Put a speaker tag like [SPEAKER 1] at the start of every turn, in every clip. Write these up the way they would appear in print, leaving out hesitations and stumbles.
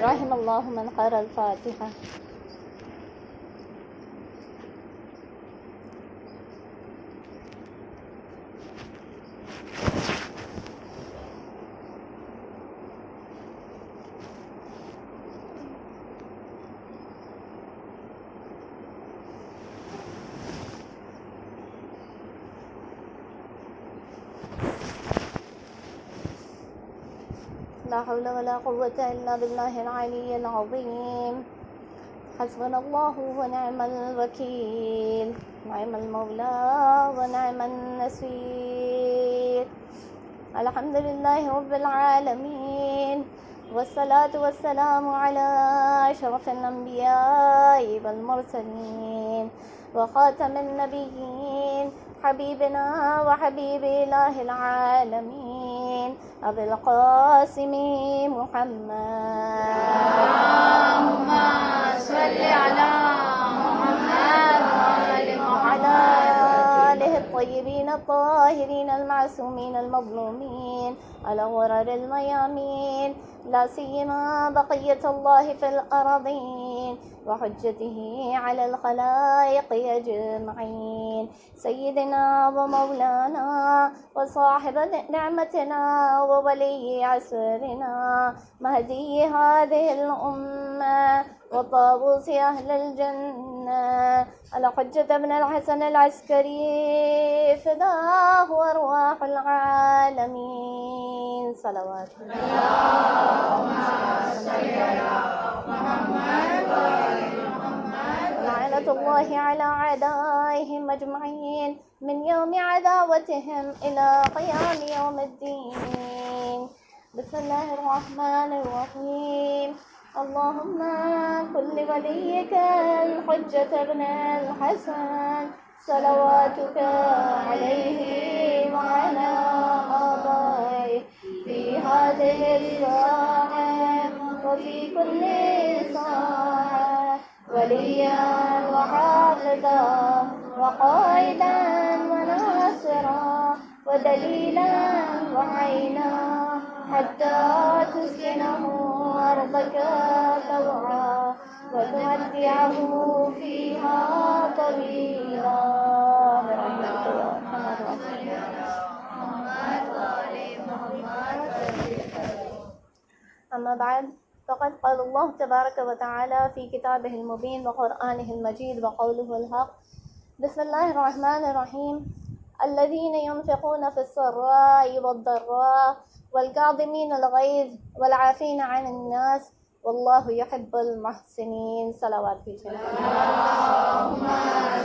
[SPEAKER 1] رحم اللہ من قرأ الفاتحہ. لا حول ولا قوة إلا بالله العلي العظيم. حسبنا الله ونعم الوكيل. نعم المولى ونعم النصير. الحمد لله رب العالمين، والصلاة والسلام على أشرف الأنبياء والمرسلين وخاتم النبيين حبيبنا وحبيب إله العالمين أبي القاسم محمد.
[SPEAKER 2] اللهم صل على محمد
[SPEAKER 1] وعلى آله الطيبين الطاهرين المعصومين المظلومين الغرر الميامين، لا سيما بقية الله في الأرضين وحجته على الخلائق أجمعين، سيدنا ومولانا وصاحب نعمتنا وولي عصرنا مهدي هذه الأمة وطاووس أهل الجنة الحجة بن الحسن العسكري فداه أرواح العالمين. صلوات
[SPEAKER 2] اللهم صل على محمد وآل محمد.
[SPEAKER 1] لعنة الله على أعدائهم أجمعين من يوم عداوتهم إلى قيام يوم الدين. بسم الله الرحمن الرحيم. اللهم كن لوليك الحجة بن الحسن صلواتك عليه وعلى آبائه في هذه الساعة وفي كل ساعة وليا وحافظا وقائدا وناصرا ودليلا وعينا حتى تسكنه أرضك طوعا وتمتعه فيها طويلا. أما بعد، فقد قال الله تبارك وتعالى في كتابه المبين وقرآنه المجيد وقوله الحق. بسم الله الرحمن الرحيم. الذين ينفقون في السراء والضراء والكاظمين الغيظ والعافين عن الناس والله يحب المحسنين. صلوات بيجي.
[SPEAKER 2] اللهم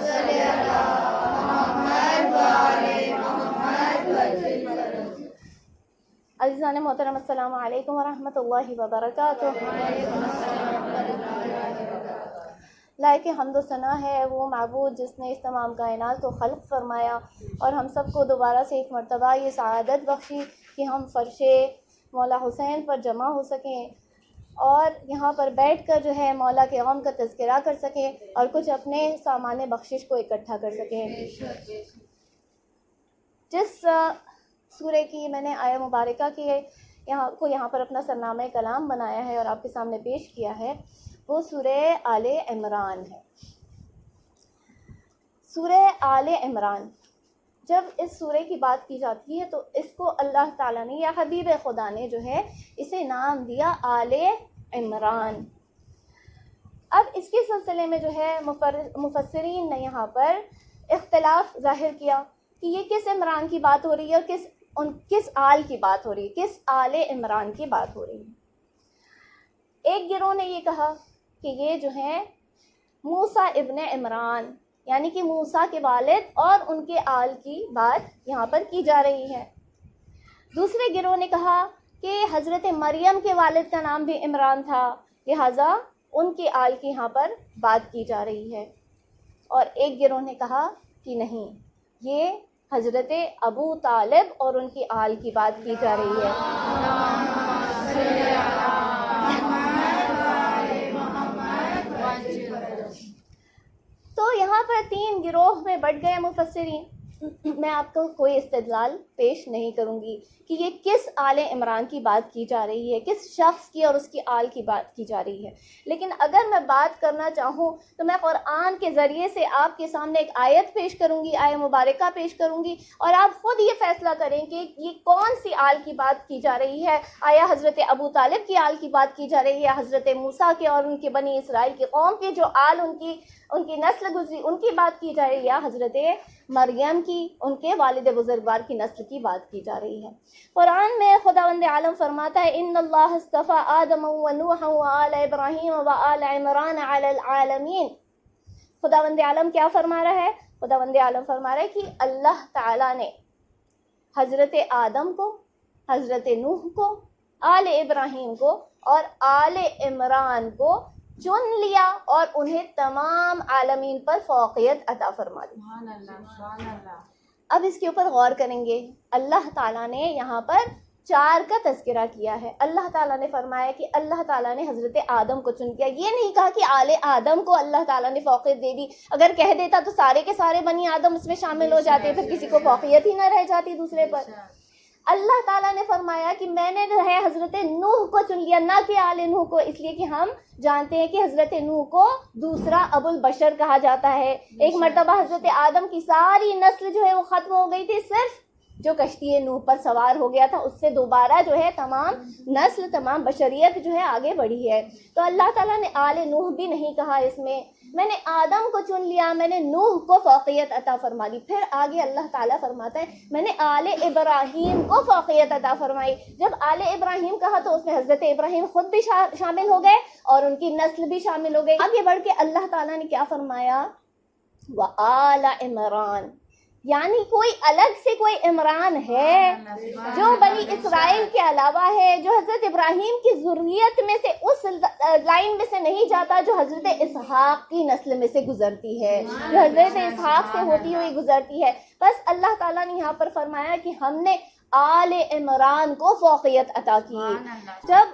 [SPEAKER 2] صل على محمد وآل محمد وسلم.
[SPEAKER 1] عزیزان محترم، السلام علیکم ورحمۃ اللہ وبرکاتہ. لائق حمد و ثنا ہے وہ معبود جس نے اس تمام کائنات کو خلق فرمایا اور ہم سب کو دوبارہ سے ایک مرتبہ یہ سعادت بخشی کہ ہم فرش مولا حسین پر جمع ہو سکیں اور یہاں پر بیٹھ کر جو ہے مولا کے غم کا تذکرہ کر سکیں اور کچھ اپنے سامان بخشش کو اکٹھا کر سکیں. جس سورہ کی میں نے آیہ مبارکہ کی یہاں پر اپنا سرنامہ کلام بنایا ہے اور آپ کے سامنے پیش کیا ہے، وہ سورہ آل عمران ہے. سورہ آل عمران، جب اس سورہ کی بات کی جاتی ہے تو اس کو اللہ تعالیٰ نے یا حبیب خدا نے جو ہے اسے نام دیا آل عمران. اب اس کے سلسلے میں جو ہے مفسرین نے یہاں پر اختلاف ظاہر کیا کہ یہ کس عمران کی بات ہو رہی ہے اور کس آل کی بات ہو رہی ہے، کس آل عمران کی بات ہو رہی ہے. ایک گروہ نے یہ کہا کہ یہ جو ہے موسیٰ ابن عمران یعنی کہ موسیٰ کے والد اور ان کے آل کی بات یہاں پر کی جا رہی ہے. دوسرے گروہ نے کہا کہ حضرت مریم کے والد کا نام بھی عمران تھا، لہٰذا ان کے آل کی یہاں پر بات کی جا رہی ہے. اور ایک گروہ نے کہا کہ نہیں، یہ حضرت ابو طالب اور ان کی آل کی بات کی جا رہی ہے. تو یہاں پر تین گروہ میں بٹ گئے مفسرین. میں آپ کو کوئی استدلال پیش نہیں کروں گی کہ یہ کس آل عمران کی بات کی جا رہی ہے، کس شخص کی اور اس کی آل کی بات کی جا رہی ہے، لیکن اگر میں بات کرنا چاہوں تو میں قرآن کے ذریعے سے آپ کے سامنے ایک آیت پیش کروں گی، آیت مبارکہ پیش کروں گی، اور آپ خود یہ فیصلہ کریں کہ یہ کون سی آل کی بات کی جا رہی ہے۔ آیا حضرت ابو طالب کی آل کی بات کی جا رہی ہے، حضرت موسیٰ کے اور ان کے بنی اسرائیل کی قوم کی جو آل ان کی نسل گزری ان کی بات کی جا رہی ہے، یا حضرت مریم کی ان کے والد بزرگوار کی نسل کی بات کی جا رہی ہے۔ قرآن میں خداوند عالم فرماتا ہے ان اللہ اصطفى آدم ونوحا وآل ابراہیم وآل عمران علی العالمین۔ خداوند عالم کیا فرما رہا ہے؟ خداوند عالم فرما رہا ہے کہ اللہ تعالیٰ نے حضرت آدم کو، حضرت نوح کو، آل ابراہیم کو اور آل عمران کو چن لیا اور انہیں تمام عالمین پر فوقیت عطا فرما دی۔
[SPEAKER 2] سبحان اللہ، سبحان اللہ۔
[SPEAKER 1] اب اس کے اوپر غور کریں گے۔ اللہ تعالیٰ نے یہاں پر 4 کا تذکرہ کیا ہے۔ اللہ تعالیٰ نے فرمایا کہ اللہ تعالیٰ نے حضرت آدم کو چن کیا، یہ نہیں کہا کہ آل آدم کو اللہ تعالیٰ نے فوقیت دے دی۔ اگر کہہ دیتا تو سارے کے سارے بنی آدم اس میں شامل ہو جاتے، پھر کسی کو فوقیت ہی نہ رہ جاتی دوسرے پر۔ اللہ تعالیٰ نے فرمایا کہ میں نے جو ہے حضرت نوح کو چن لیا، نہ کہ آل نوح کو، اس لیے کہ ہم جانتے ہیں کہ حضرت نوح کو دوسرا ابو البشر کہا جاتا ہے۔ ایک مرتبہ حضرت آدم کی ساری نسل جو ہے وہ ختم ہو گئی تھی، صرف جو کشتی نوح پر سوار ہو گیا تھا اس سے دوبارہ جو ہے تمام نسل، تمام بشریت جو ہے آگے بڑھی ہے۔ تو اللہ تعالیٰ نے آل نوح بھی نہیں کہا اس میں نے آدم کو چن لیا، میں نے نوح کو فوقیت عطا فرما دی۔ پھر آگے اللہ تعالیٰ فرماتا ہے میں نے آل ابراہیم کو فوقیت عطا فرمائی۔ جب آل ابراہیم کہا تو اس میں حضرت ابراہیم خود بھی شامل ہو گئے اور ان کی نسل بھی شامل ہو گئی۔ آگے بڑھ کے اللہ تعالیٰ نے کیا فرمایا؟ وآل عمران، یعنی کوئی الگ سے کوئی عمران ہے جو بنی اسرائیل کے علاوہ ہے، جو حضرت ابراہیم کی ذریت میں سے اس لائن میں سے نہیں جاتا جو حضرت اسحاق کی نسل میں سے گزرتی ہے، جو حضرت اسحاق سے ہوتی ہوئی گزرتی ہے۔ بس اللہ تعالیٰ نے یہاں پر فرمایا کہ ہم نے آل عمران کو فوقیت عطا کی۔ جب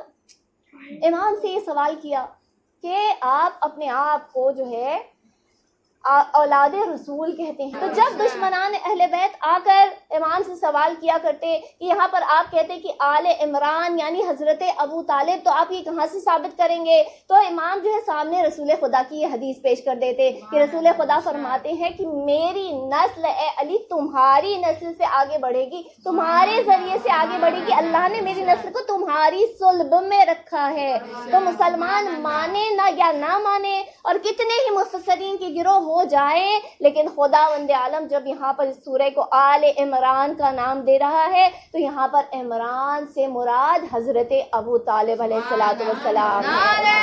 [SPEAKER 1] امام سے یہ سوال کیا کہ آپ اپنے آپ کو جو ہے اولاد رسول کہتے ہیں، تو جب دشمنان اہل بیت آ کر امام سے سوال کیا کرتے کہ یہاں پر آپ کہتے کہ آل عمران یعنی حضرت ابو طالب، تو آپ یہ کہاں سے ثابت کریں گے؟ تو امام جو ہے سامنے رسول خدا کی یہ حدیث پیش کر دیتے کہ رسول خدا فرماتے ہیں کہ میری نسل اے علی تمہاری نسل سے آگے بڑھے گی، تمہارے ذریعے سے آگے بڑھے گی، اللہ نے میری نسل کو تمہاری صلب میں رکھا ہے۔ تو مسلمان مانے نہ یا نہ مانے اور کتنے ہی مفسرین کی گروہ ہو جائے، لیکن خداوند عالم جب یہاں پر اس سورہ کو آل عمران کا نام دے رہا ہے تو یہاں پر عمران سے مراد حضرت ابو طالب علیہ السلام ہے۔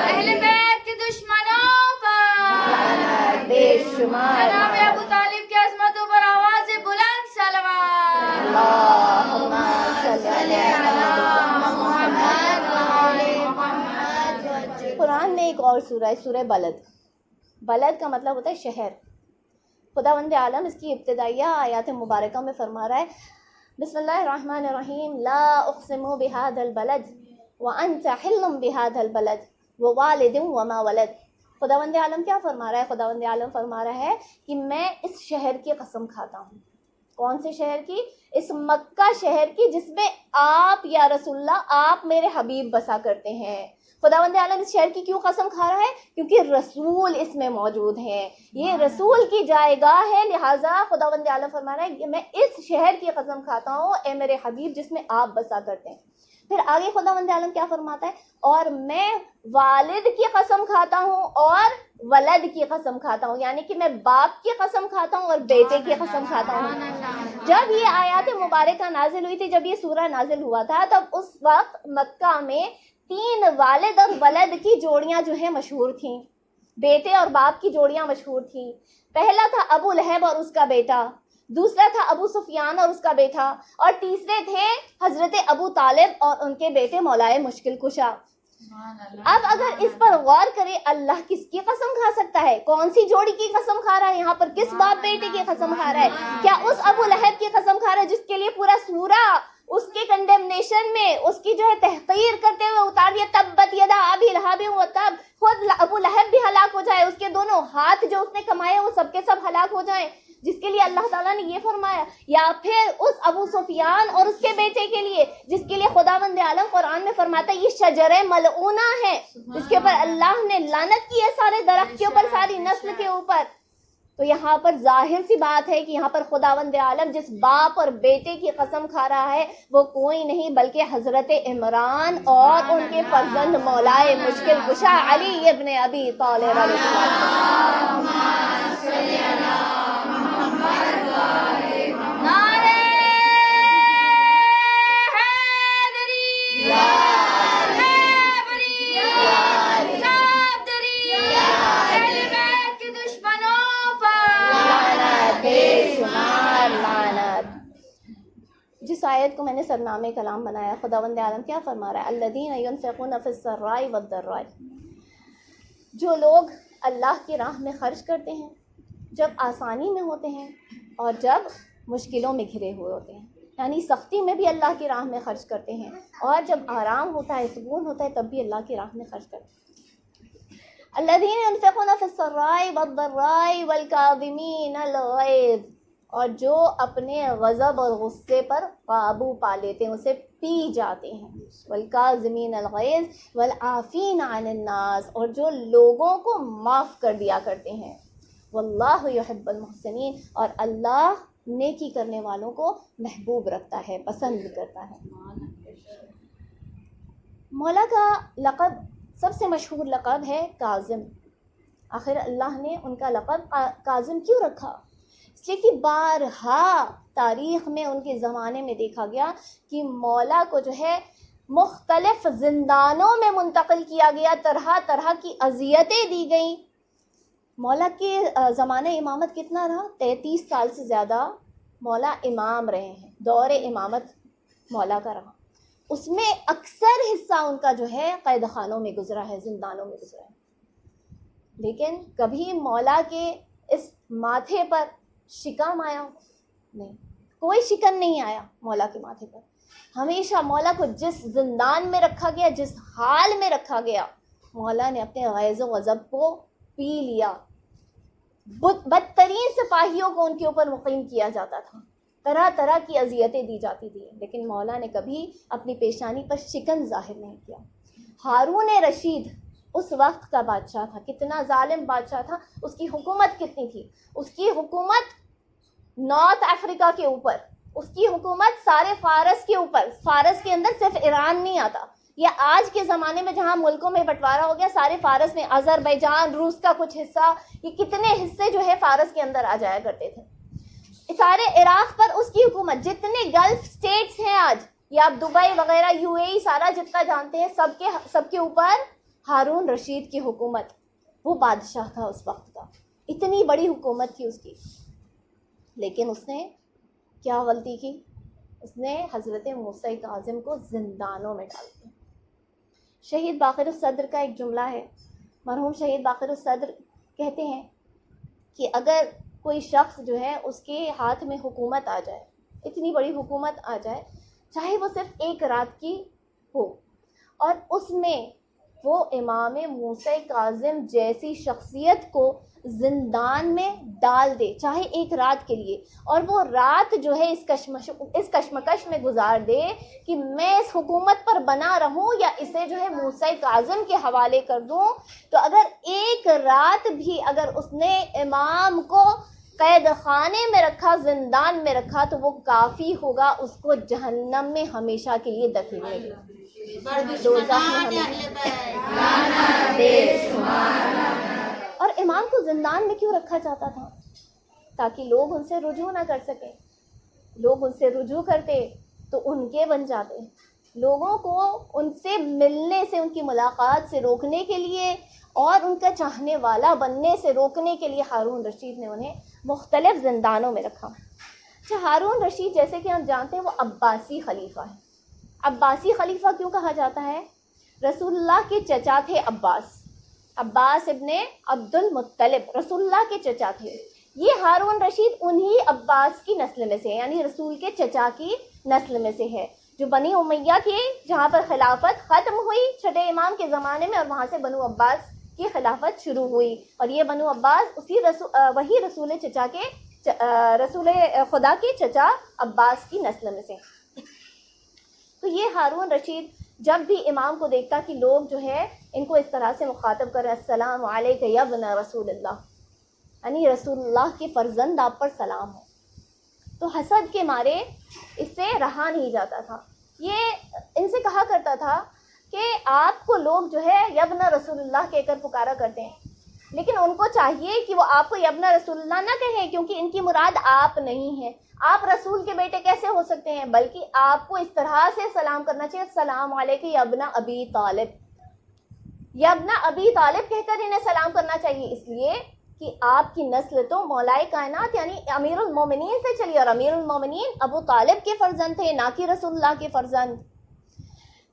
[SPEAKER 2] اہل بیت کے دشمنوں پر
[SPEAKER 1] بے شمار
[SPEAKER 2] جناب ابو طالب کی عظمتوں پر آواز بلند صلوات۔
[SPEAKER 1] اللہم صلی علی محمد وآل محمد۔ قرآن میں ایک اور سورہ ہے، سورہ بلد۔ بلد کا مطلب ہوتا ہے شہر۔ خداوند عالم اس کی ابتدائیہ آیات مبارکہ میں فرما رہا ہے بسم اللہ الرحمن الرحیم لا اقسم بهذا البلد وانت حل بهذا البلد ووالد وما ولد۔ خداوند عالم کیا فرما رہا ہے؟ خداوند عالم فرما رہا ہے کہ میں اس شہر کی قسم کھاتا ہوں۔ کون سے شہر کی؟ اس مکہ شہر کی جس میں آپ یا رسول اللہ آپ میرے حبیب بسا کرتے ہیں۔ خداوند عالم اس شہر کی کیوں قسم کھا رہا ہے؟ کیونکہ رسول اس میں موجود ہیں، یہ رسول کی جائے گاہ ہے، لہٰذا خداوند عالم فرما رہا ہے کہ میں اس شہر کی قسم کھاتا ہوں اے میرے حبیب جس میں آپ بسا کرتے ہیں۔ پھر آگے خداوند عالم کیا فرماتا ہے؟ اور میں والد کی قسم کھاتا ہوں اور ولد کی قسم کھاتا ہوں، یعنی کہ میں باپ کی قسم کھاتا ہوں اور بیٹے کی قسم کھاتا ہوں۔ جب یہ آیات مبارکہ نازل ہوئی تھی، جب یہ سورہ نازل ہوا تھا، تب اس وقت مکہ میں 3 والد اور ولد کی جوڑیاں جو ہیں مشہور تھیں، بیٹے اور باپ کی جوڑیاں مشہور تھیں۔ پہلا تھا ابو لہب اور اس کا بیٹا، دوسرا تھا ابو سفیان اور اس کا بیٹا، اور تیسرے تھے حضرت ابو طالب اور ان کے بیٹے مولائے مشکل کشا۔ اب اگر اس پر غور کرے اللہ کس کی قسم کھا سکتا ہے؟ کون سی جوڑی کی قسم کھا رہا ہے یہاں پر؟ کس باپ بیٹے کی قسم کھا رہا ہے؟ کیا اس ابو لہب کی قسم کھا رہا ہے جس کے لیے پورا سورہ اس کے کنڈیمنیشن میں اس کی جو ہے تحقیر کرتے ہوئے اتار دیا، تبت یدا ابی لہب و تب، خود ابو لہب بھی ہلاک ہو جائے، اس کے دونوں ہاتھ جو اس نے کمائے وہ سب کے سب ہلاک ہو جائیں، جس کے لیے اللہ تعالیٰ نے یہ فرمایا. یا پھر اس ابو سفیان اور اس کے بیٹے کے لیے جس کے لیے خداوند عالم قرآن میں فرماتا ہے یہ شجر ملعونہ ہے، جس کے اوپر اللہ نے لعنت کی ہے، سارے درخت کے اوپر، ساری نسل کے اوپر. تو یہاں پر ظاہر سی بات ہے کہ یہاں پر خداوند عالم جس باپ اور بیٹے کی قسم کھا رہا ہے وہ کوئی نہیں بلکہ حضرت عمران اور ان کے فرزند مولائے مشکل کشا علی ابن ابی طالب علیہ السلام.
[SPEAKER 2] نعرہ حیدری، حیدری، صفدری، اہل بیت کے دشمنوں پر
[SPEAKER 1] لعنت، بے شمار لعنت. جس آیت کو میں نے سرنامے کلام بنایا، خداوند عالم کیا فرما رہا ہے؟ الذین ینفقون فی السراء والضراء، جو لوگ اللہ کی راہ میں خرچ کرتے ہیں جب آسانی میں ہوتے ہیں اور جب مشکلوں میں گھرے ہوئے ہوتے ہیں، یعنی سختی میں بھی اللہ کی راہ میں خرچ کرتے ہیں اور جب آرام ہوتا ہے، سکون ہوتا ہے، تب بھی اللہ کی راہ میں خرچ کرتے ہیں. الذین ینفقون فی السراء والضراء والکاظمین الغیظ، اور جو اپنے غضب اور غصے پر قابو پا لیتے ہیں، اسے پی جاتے ہیں. والکاظمین الغیظ والعافین عن الناس، اور جو لوگوں کو معاف کر دیا کرتے ہیں. واللہ یحب المحسنین، اور اللہ نیکی کرنے والوں کو محبوب رکھتا ہے، پسند کرتا ہے. مولا کا لقب سب سے مشہور لقب ہے کاظم. آخر اللہ نے ان کا لقب کاظم کیوں رکھا؟ اس لیے کہ بارہا تاریخ میں ان کے زمانے میں دیکھا گیا کہ مولا کو جو ہے مختلف زندانوں میں منتقل کیا گیا، طرح طرح کی اذیتیں دی گئیں. مولا کے زمانہ امامت کتنا رہا؟ 33 سال سے زیادہ مولا امام رہے ہیں، دور امامت مولا کا رہا. اس میں اکثر حصہ ان کا جو ہے قید خانوں میں گزرا ہے، زندانوں میں گزرا ہے. لیکن کبھی مولا کے اس ماتھے پر شکم آیا نہیں، کوئی شکن نہیں آیا مولا کے ماتھے پر. ہمیشہ مولا کو جس زندان میں رکھا گیا، جس حال میں رکھا گیا، مولا نے اپنے غیظ و غضب کو پی لیا. بدترین سپاہیوں کو ان کے اوپر مقیم کیا جاتا تھا، طرح طرح کی اذیتیں دی جاتی تھی، لیکن مولا نے کبھی اپنی پیشانی پر شکن ظاہر نہیں کیا. ہارون رشید اس وقت کا بادشاہ تھا، کتنا ظالم بادشاہ تھا. اس کی حکومت کتنی تھی؟ اس کی حکومت نارتھ افریقہ کے اوپر، اس کی حکومت سارے فارس کے اوپر. فارس کے اندر صرف ایران نہیں آتا. یہ آج کے زمانے میں جہاں ملکوں میں بٹوارا ہو گیا، سارے فارس میں، آذربائیجان، روس کا کچھ حصہ، یہ کتنے حصے جو ہے فارس کے اندر آ جایا کرتے تھے. سارے عراق پر اس کی حکومت. جتنے گلف سٹیٹس ہیں آج، یہ آپ دبئی وغیرہ، یو اے ای، سارا جتنا جانتے ہیں، سب کے اوپر ہارون رشید کی حکومت. وہ بادشاہ تھا اس وقت کا، اتنی بڑی حکومت تھی اس کی. لیکن اس نے کیا غلطی کی؟ اس نے حضرت موسیٰ کاظم کو زندانوں میں ڈال دیا. شہید باقر الصدر کا ایک جملہ ہے، مرحوم شہید باقر الصدر کہتے ہیں کہ اگر کوئی شخص جو ہے اس کے ہاتھ میں حکومت آ جائے، اتنی بڑی حکومت آ جائے، چاہے وہ صرف ایک رات کی ہو، اور اس میں وہ امام موسیٰ کاظم جیسی شخصیت کو زندان میں ڈال دے، چاہے ایک رات کے لیے، اور وہ رات جو ہے اس کشمکش میں گزار دے کہ میں اس حکومت پر بنا رہوں یا اسے جو ہے موسیٰ کاظم کے حوالے کر دوں، تو اگر ایک رات بھی اگر اس نے امام کو قید خانے میں رکھا، زندان میں رکھا، تو وہ کافی ہوگا اس کو جہنم میں ہمیشہ کے لیے دھکیلنے کے لیے. اور امام کو زندان میں کیوں رکھا جاتا تھا؟ تاکہ لوگ ان سے رجوع نہ کر سکیں. لوگ ان سے رجوع کرتے تو ان کے بن جاتے. لوگوں کو ان سے ملنے سے، ان کی ملاقات سے روکنے کے لیے اور ان کا چاہنے والا بننے سے روکنے کے لیے ہارون رشید نے انہیں مختلف زندانوں میں رکھا. اچھا، ہارون رشید جیسے کہ ہم جانتے ہیں وہ عباسی خلیفہ ہیں. عباسی خلیفہ کیوں کہا جاتا ہے؟ رسول اللہ کے چچا تھے عباس ابن عبد المطلب، رسول اللہ کے چچا تھے. یہ ہارون رشید انہی عباس کی نسل میں سے، یعنی رسول کے چچا کی نسل میں سے ہے، جو بنی امیہ کی جہاں پر خلافت ختم ہوئی چھٹے امام کے زمانے میں، اور وہاں سے بنو عباس کی خلافت شروع ہوئی، اور یہ بنو عباس وہی رسول چچا کے رسول خدا کے چچا عباس کی نسل میں سے۔ تو یہ ہارون رشید جب بھی امام کو دیکھتا کہ لوگ جو ہے ان کو اس طرح سے مخاطب کریں، السلام علیک یا ابن رسول اللہ، یعنی رسول اللہ کے فرزند آپ پر سلام ہو، تو حسد کے مارے اس سے رہا نہیں جاتا تھا۔ یہ ان سے کہا کرتا تھا کہ آپ کو لوگ جو ہے یبن رسول اللہ کہہ کر پکارا کرتے ہیں، لیکن ان کو چاہیے کہ وہ آپ کو یبن رسول اللہ نہ کہیں، کیونکہ ان کی مراد آپ نہیں ہیں، آپ رسول کے بیٹے کیسے ہو سکتے ہیں، بلکہ آپ کو اس طرح سے سلام کرنا چاہیے، السلام علیکم یبن ابی طالب، یبن ابی طالب کہہ کر انہیں سلام کرنا چاہیے، اس لیے کہ آپ کی نسل تو مولائے کائنات یعنی امیر المومنین سے چلی، اور امیر المومنین ابو طالب کے فرزند تھے، نہ کہ رسول اللہ کے فرزند۔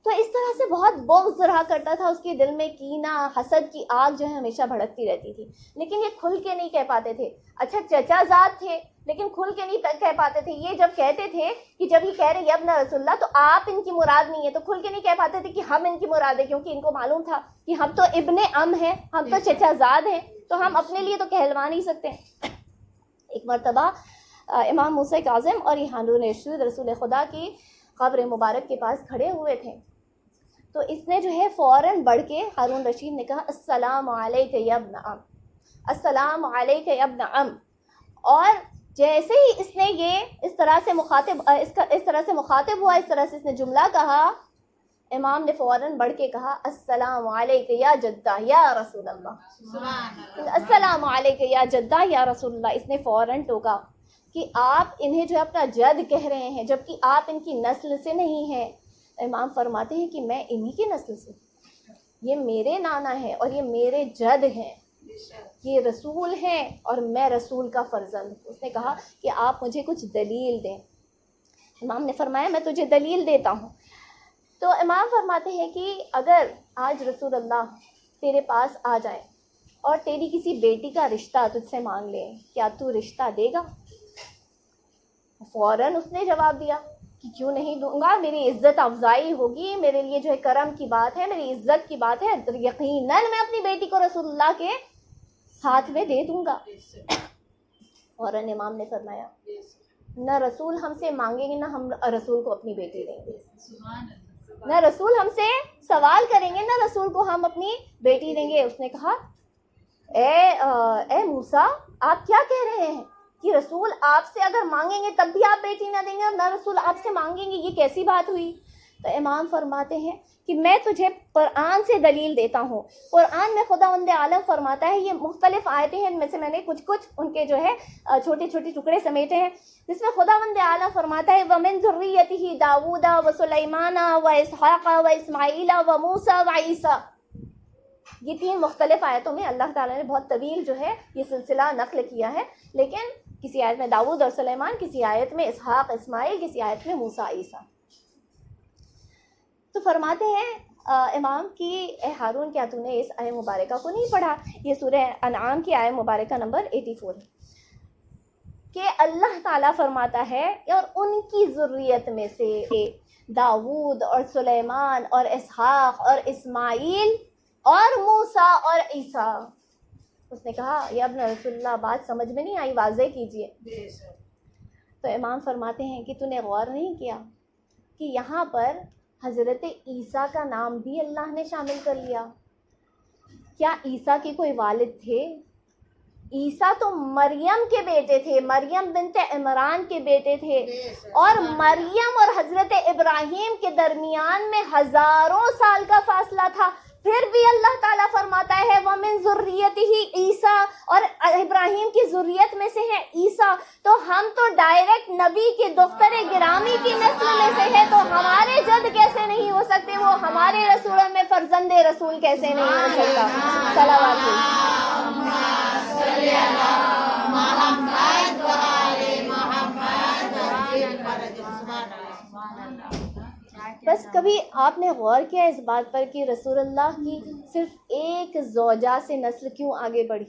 [SPEAKER 1] تو اس طرح سے بہت بغض رہا کرتا تھا اس کے دل میں، کینہ حسد کی آگ جو ہے ہمیشہ بھڑکتی رہتی تھی، لیکن یہ کھل کے نہیں کہہ پاتے تھے۔ اچھا چچا زاد تھے لیکن کھل کے نہیں کہہ پاتے تھے، یہ جب کہتے تھے کہ جب یہ کہہ رہے یا ابن رسول اللہ تو آپ ان کی مراد نہیں ہے، تو کھل کے نہیں کہہ پاتے تھے کہ ہم ان کی مراد ہے، کیونکہ ان کو معلوم تھا کہ ہم تو ابن ام ہیں، ہم تو چچا زاد ہیں، تو ہم اپنے لیے تو کہلوا نہیں سکتے۔ ایک مرتبہ امام موسیٰ کاظم اور یہ ہارون رشید رسول خدا کی قبر مبارک کے پاس کھڑے ہوئے تھے، تو اس نے جو ہے فوراً بڑھ کے ہارون رشید نے کہا السلام علیک یا ابن ام، السلام علیک یا ابن ام، اور جیسے ہی اس نے یہ اس طرح سے مخاطب ہوا، اس طرح سے اس نے جملہ کہا، امام نے فوراً بڑھ کے کہا السلام علیک یا جدہ یا رسول اللہ، السلام علیک یا جدہ یا رسول اللہ، اس نے فوراً ٹوکا کہ آپ انہیں جو ہے اپنا جد کہہ رہے ہیں، جبکہ آپ ان کی نسل سے نہیں ہیں۔ امام فرماتے ہیں کہ میں انہی کی نسل سے، یہ میرے نانا ہیں اور یہ میرے جد ہیں، یہ رسول ہیں اور میں رسول کا فرزند۔ اس نے کہا کہ آپ مجھے کچھ دلیل دیں۔ امام نے فرمایا میں تجھے دلیل دیتا ہوں۔ تو امام فرماتے ہیں کہ اگر آج رسول اللہ تیرے پاس آ جائے اور تیری کسی بیٹی کا رشتہ تجھ سے مانگ لے، کیا تو رشتہ دے گا؟ فوراً اس نے جواب دیا کہ کیوں نہیں دوں گا، میری عزت افزائی ہوگی، میرے لیے جو ہے کرم کی بات ہے، میری عزت کی بات ہے، یقیناً میں اپنی بیٹی کو رسول اللہ کے ہاتھ میں دے دوں گا۔ فوراً امام نے فرمایا نہ رسول ہم سے مانگیں گے، نہ ہم رسول کو اپنی بیٹی دیں گے، نہ رسول ہم سے سوال کریں گے، نہ رسول کو ہم اپنی بیٹی دیں گے۔ اس نے کہا اے موسیٰ آپ کیا کہہ رہے ہیں کہ رسول آپ سے اگر مانگیں گے تب بھی آپ بیٹی نہ دیں گے اور نہ رسول آپ سے مانگیں گے، یہ کیسی بات ہوئی؟ تو امام فرماتے ہیں کہ میں تجھے قرآن سے دلیل دیتا ہوں۔ قرآن میں خداوند عالم فرماتا ہے، یہ مختلف آیتیں ہیں، ان میں سے میں نے کچھ ان کے جو ہے چھوٹے چھوٹے ٹکڑے سمیٹے ہیں، جس میں خداوند عالم فرماتا ہے وَمِن ذُرِّيَّتِهِ داؤد وسلیمان واسحاق واسماعیل وموسیٰ وعیسیٰ۔ یہ تین مختلف آیتوں میں اللہ تعالیٰ نے بہت طویل جو ہے یہ سلسلہ نقل کیا ہے، لیکن کسی آیت میں داؤد اور سلیمان، کسی آیت میں اسحاق اسماعیل، کسی آیت میں موسیٰ عیسیٰ۔ تو فرماتے ہیں امام کی اے ہارون کیا تو نے اس آیت مبارکہ کو نہیں پڑھا؟ یہ سورہ انعام کی آیت مبارکہ نمبر 84 ہے کہ اللہ تعالیٰ فرماتا ہے اور ان کی ذریت میں سے داؤد اور سلیمان اور اسحاق اور اسماعیل اور موسیٰ اور عیسیٰ۔ اس نے کہا یا ابن رسول اللہ بات سمجھ میں نہیں آئی، واضح کیجئے۔ تو امام فرماتے ہیں کہ تو نے غور نہیں کیا کہ یہاں پر حضرت عیسیٰ کا نام بھی اللہ نے شامل کر لیا؟ کیا عیسیٰ کے کوئی والد تھے؟ عیسیٰ تو مریم کے بیٹے تھے، مریم بنت عمران کے بیٹے تھے، اور مریم اور حضرت ابراہیم کے درمیان میں ہزاروں سال کا فاصلہ تھا، پھر بھی اللہ تعالیٰ فرماتا ہے وَمِن ذُرِّيَّتِهِ عیسیٰ، اور ابراہیم کی ذریت میں سے ہے عیسیٰ، تو ہم تو ڈائریکٹ نبی کے دختر گرامی کی نسل میں سے ہے، تو ہمارے جد کیسے نہیں ہو سکتے، وہ ہمارے رسولوں میں فرزند رسول کیسے نہیں ہو سکتا؟ صلوات بس کبھی آپ نے غور کیا اس بات پر کہ رسول اللہ کی صرف ایک زوجہ سے نسل کیوں آگے بڑھی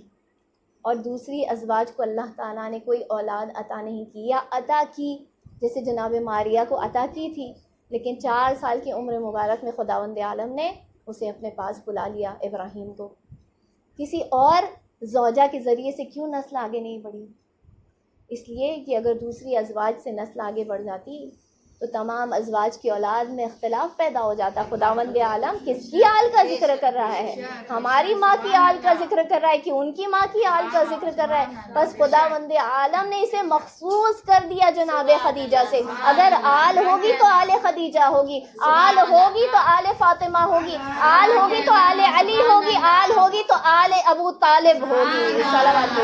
[SPEAKER 1] اور دوسری ازواج کو اللہ تعالیٰ نے کوئی اولاد عطا نہیں کی، یا عطا کی جیسے جناب ماریہ کو عطا کی تھی، لیکن 4 سال کی عمر مبارک میں خداوند عالم نے اسے اپنے پاس بلا لیا ابراہیم کو۔ کسی اور زوجہ کے ذریعے سے کیوں نسل آگے نہیں بڑھی؟ اس لیے کہ اگر دوسری ازواج سے نسل آگے بڑھ جاتی تو تمام ازواج کی اولاد میں اختلاف پیدا ہو جاتا۔ خداوند عالم کس کی آل کا ذکر کر رہا ہے؟ ہماری ماں کی آل کا ذکر کر رہا ہے کہ ان کی ماں کی آل کا ذکر کر رہا ہے؟ بس خداوند عالم نے اسے مخصوص کر دیا جناب خدیجہ سے۔ اگر آل ہوگی تو آل خدیجہ ہوگی، آل ہوگی تو آل فاطمہ ہوگی، آل ہوگی تو آل علی ہوگی، آل ہوگی تو آل ابو طالب ہوگی۔ صلوات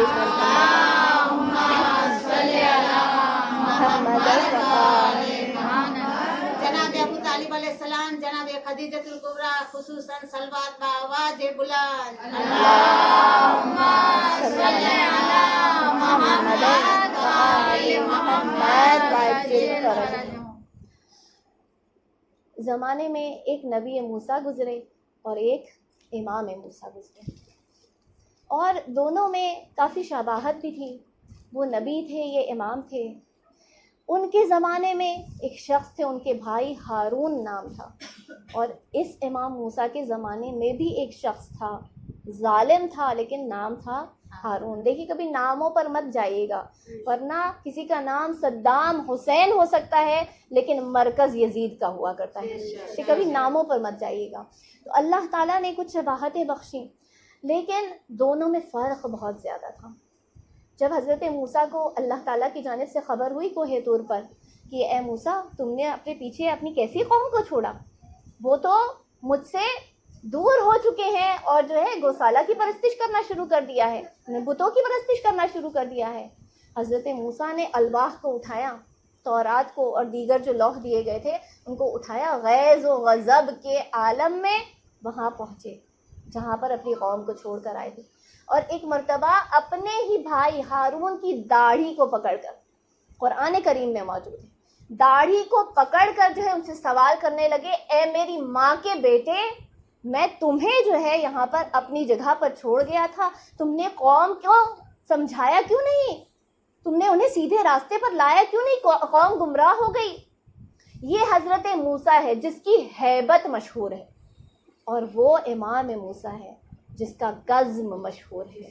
[SPEAKER 3] جناب ابو طالب علیہ السلام، جناب خدیجۃ الکبریٰ خصوصاً صلوات بآواز بلند۔
[SPEAKER 1] اللہم صلی علی محمد و آل محمد وعجل فرجہم۔ زمانے میں ایک نبی موسیٰ گزرے اور ایک امام موسیٰ گزرے، اور دونوں میں کافی شباہت بھی تھی۔ وہ نبی تھے، یہ امام تھے۔ ان کے زمانے میں ایک شخص تھے، ان کے بھائی ہارون نام تھا، اور اس امام موسیٰ کے زمانے میں بھی ایک شخص تھا، ظالم تھا لیکن نام تھا ہارون۔ دیکھیے کبھی ناموں پر مت جائیے گا، ورنہ کسی کا نام صدام حسین ہو سکتا ہے لیکن مرکز یزید کا ہوا کرتا ہے، کہ کبھی ناموں پر مت جائیے گا۔ تو اللہ تعالیٰ نے کچھ شباہتیں بخشیں، لیکن دونوں میں فرق بہت زیادہ تھا۔ جب حضرت موسیٰ کو اللہ تعالیٰ کی جانب سے خبر ہوئی کوہ طور پر کہ اے موسیٰ، تم نے اپنے پیچھے اپنی کیسی قوم کو چھوڑا؟ وہ تو مجھ سے دور ہو چکے ہیں اور جو ہے گوسالہ کی پرستش کرنا شروع کر دیا ہے، بتوں کی پرستش کرنا شروع کر دیا ہے۔ حضرت موسیٰ نے الواح کو اٹھایا، تورات کو اور دیگر جو لوح دیے گئے تھے ان کو اٹھایا، غیظ و غضب کے عالم میں وہاں پہنچے جہاں پر اپنی قوم کو چھوڑ کر آئے تھے، اور ایک مرتبہ اپنے ہی بھائی ہارون کی داڑھی کو پکڑ کر، قرآن کریم میں موجود ہے، داڑھی کو پکڑ کر جو ہے ان سے سوال کرنے لگے، اے میری ماں کے بیٹے، میں تمہیں جو ہے یہاں پر اپنی جگہ پر چھوڑ گیا تھا، تم نے قوم کو سمجھایا کیوں نہیں؟ تم نے انہیں سیدھے راستے پر لایا کیوں نہیں؟ قوم گمراہ ہو گئی۔ یہ حضرت موسیٰ ہے جس کی ہیبت مشہور ہے، اور وہ امام موسیٰ ہے جس کا قزم مشہور ہے،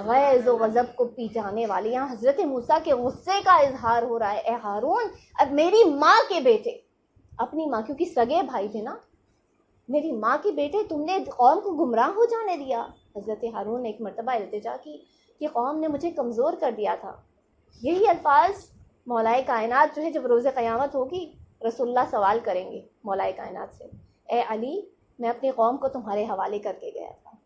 [SPEAKER 1] غیظ و غضب کو پی جانے والے۔ یہاں حضرت موسیٰ کے غصے کا اظہار ہو رہا ہے، اے ہارون، اب میری ماں کے بیٹے، اپنی ماں، کیونکہ سگے بھائی تھے نا، میری ماں کے بیٹے تم نے قوم کو گمراہ ہو جانے دیا۔ حضرت ہارون نے ایک مرتبہ التجا کی کہ قوم نے مجھے کمزور کر دیا تھا۔ یہی الفاظ مولائے کائنات جو ہے جب روز قیامت ہوگی، رسول اللہ سوال کریں گے مولائے کائنات سے، اے علی، میں اپنی قوم کو تمہارے حوالے کر کے گیا تھا،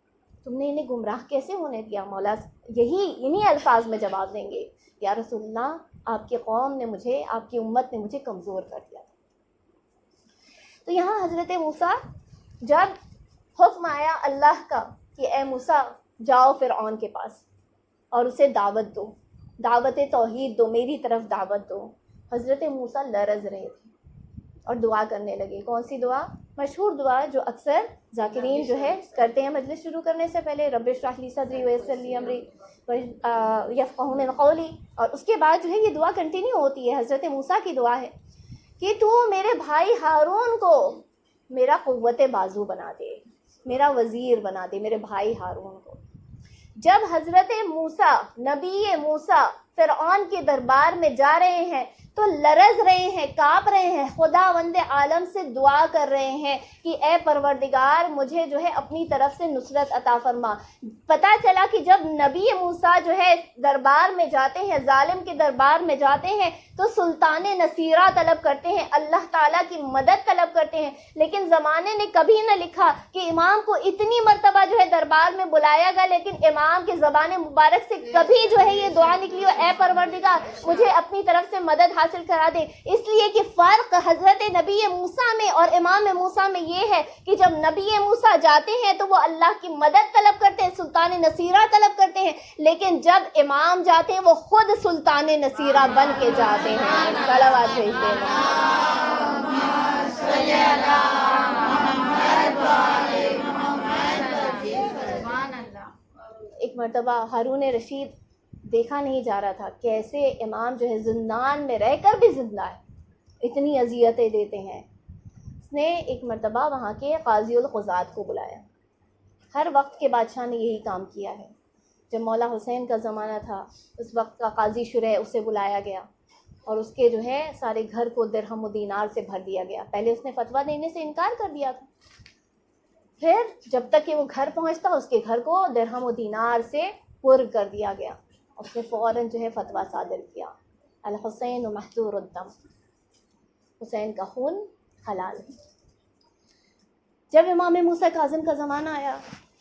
[SPEAKER 1] تم نے انہیں گمراہ کیسے ہونے دیا؟ مولا انہی الفاظ میں جواب دیں گے، یا رسول اللہ، آپ کی قوم نے مجھے، آپ کی امت نے مجھے کمزور کر دیا تھا۔ تو یہاں حضرت موسیٰ، جب حکم آیا اللہ کا کہ اے موسیٰ جاؤ فرعون کے پاس اور اسے دعوت دو، دعوت توحید دو، میری طرف دعوت دو، حضرت موسیٰ لرز رہے تھے اور دعا کرنے لگے۔ کون سی دعا؟ مشہور دعا جو اکثر ذاکرین جو ہے کرتے ہیں مجلس شروع کرنے سے پہلے، رب اشرح لی صدری ویسر لی امری یفقہوا من قولی، اور اس کے بعد جو ہے یہ دعا کنٹینیو ہوتی ہے۔ حضرت موسیٰ کی دعا ہے کہ تو میرے بھائی ہارون کو میرا قوت بازو بنا دے، میرا وزیر بنا دے، میرے بھائی ہارون کو۔ جب حضرت موسیٰ، نبی موسیٰ فرعون کے دربار میں جا رہے ہیں تو لرز رہے ہیں، کانپ رہے ہیں، خداوند عالم سے دعا کر رہے ہیں کہ اے پروردگار، مجھے جو ہے اپنی طرف سے نصرت عطا فرما۔ پتہ چلا کہ جب نبی موسیٰ جو ہے دربار میں جاتے ہیں، ظالم کے دربار میں جاتے ہیں تو سلطان نصیرہ طلب کرتے ہیں، اللہ تعالیٰ کی مدد طلب کرتے ہیں، لیکن زمانے نے کبھی نہ لکھا کہ امام کو اتنی مرتبہ جو ہے دربار میں بلایا گیا، لیکن امام کے زبان مبارک سے کبھی جو ہے یہ دعا نکلی ہو، اے پروردگار مجھے اپنی طرف سے مدد حاصل کرا دے۔ اس لیے کہ فرق حضرت نبی موسیٰ میں اور امام موسیٰ میں یہ ہے کہ جب نبی موسیٰ جاتے ہیں تو وہ اللہ کی مدد طلب کرتے ہیں، سلطان نصیرہ طلب کرتے ہیں، لیکن جب امام جاتے ہیں وہ خود سلطان نصیرہ بن کے جاتے ہیں۔ صلوات بھیجتے ہیں۔ ایک مرتبہ ہارون رشید دیکھا نہیں جا رہا تھا کیسے امام جو ہے زندان میں رہ کر بھی زندہ ہے، اتنی اذیتیں دیتے ہیں۔ اس نے ایک مرتبہ وہاں کے قاضی القضات کو بلایا، ہر وقت کے بادشاہ نے یہی کام کیا ہے۔ جب مولا حسین کا زمانہ تھا اس وقت کا قاضی شرح اسے بلایا گیا اور اس کے جو ہے سارے گھر کو درہم و دینار سے بھر دیا گیا۔ پہلے اس نے فتویٰ دینے سے انکار کر دیا تھا، پھر جب تک کہ وہ گھر پہنچتا اس کے گھر کو درہم و دینار سے پر کر دیا گیا۔ اس نے فوراً جو ہے فتویٰ صادر کیا، الحسین محظور الدم، حسین کا خون حلال ہے۔ جب امام موسیٰ کاظم کا زمانہ آیا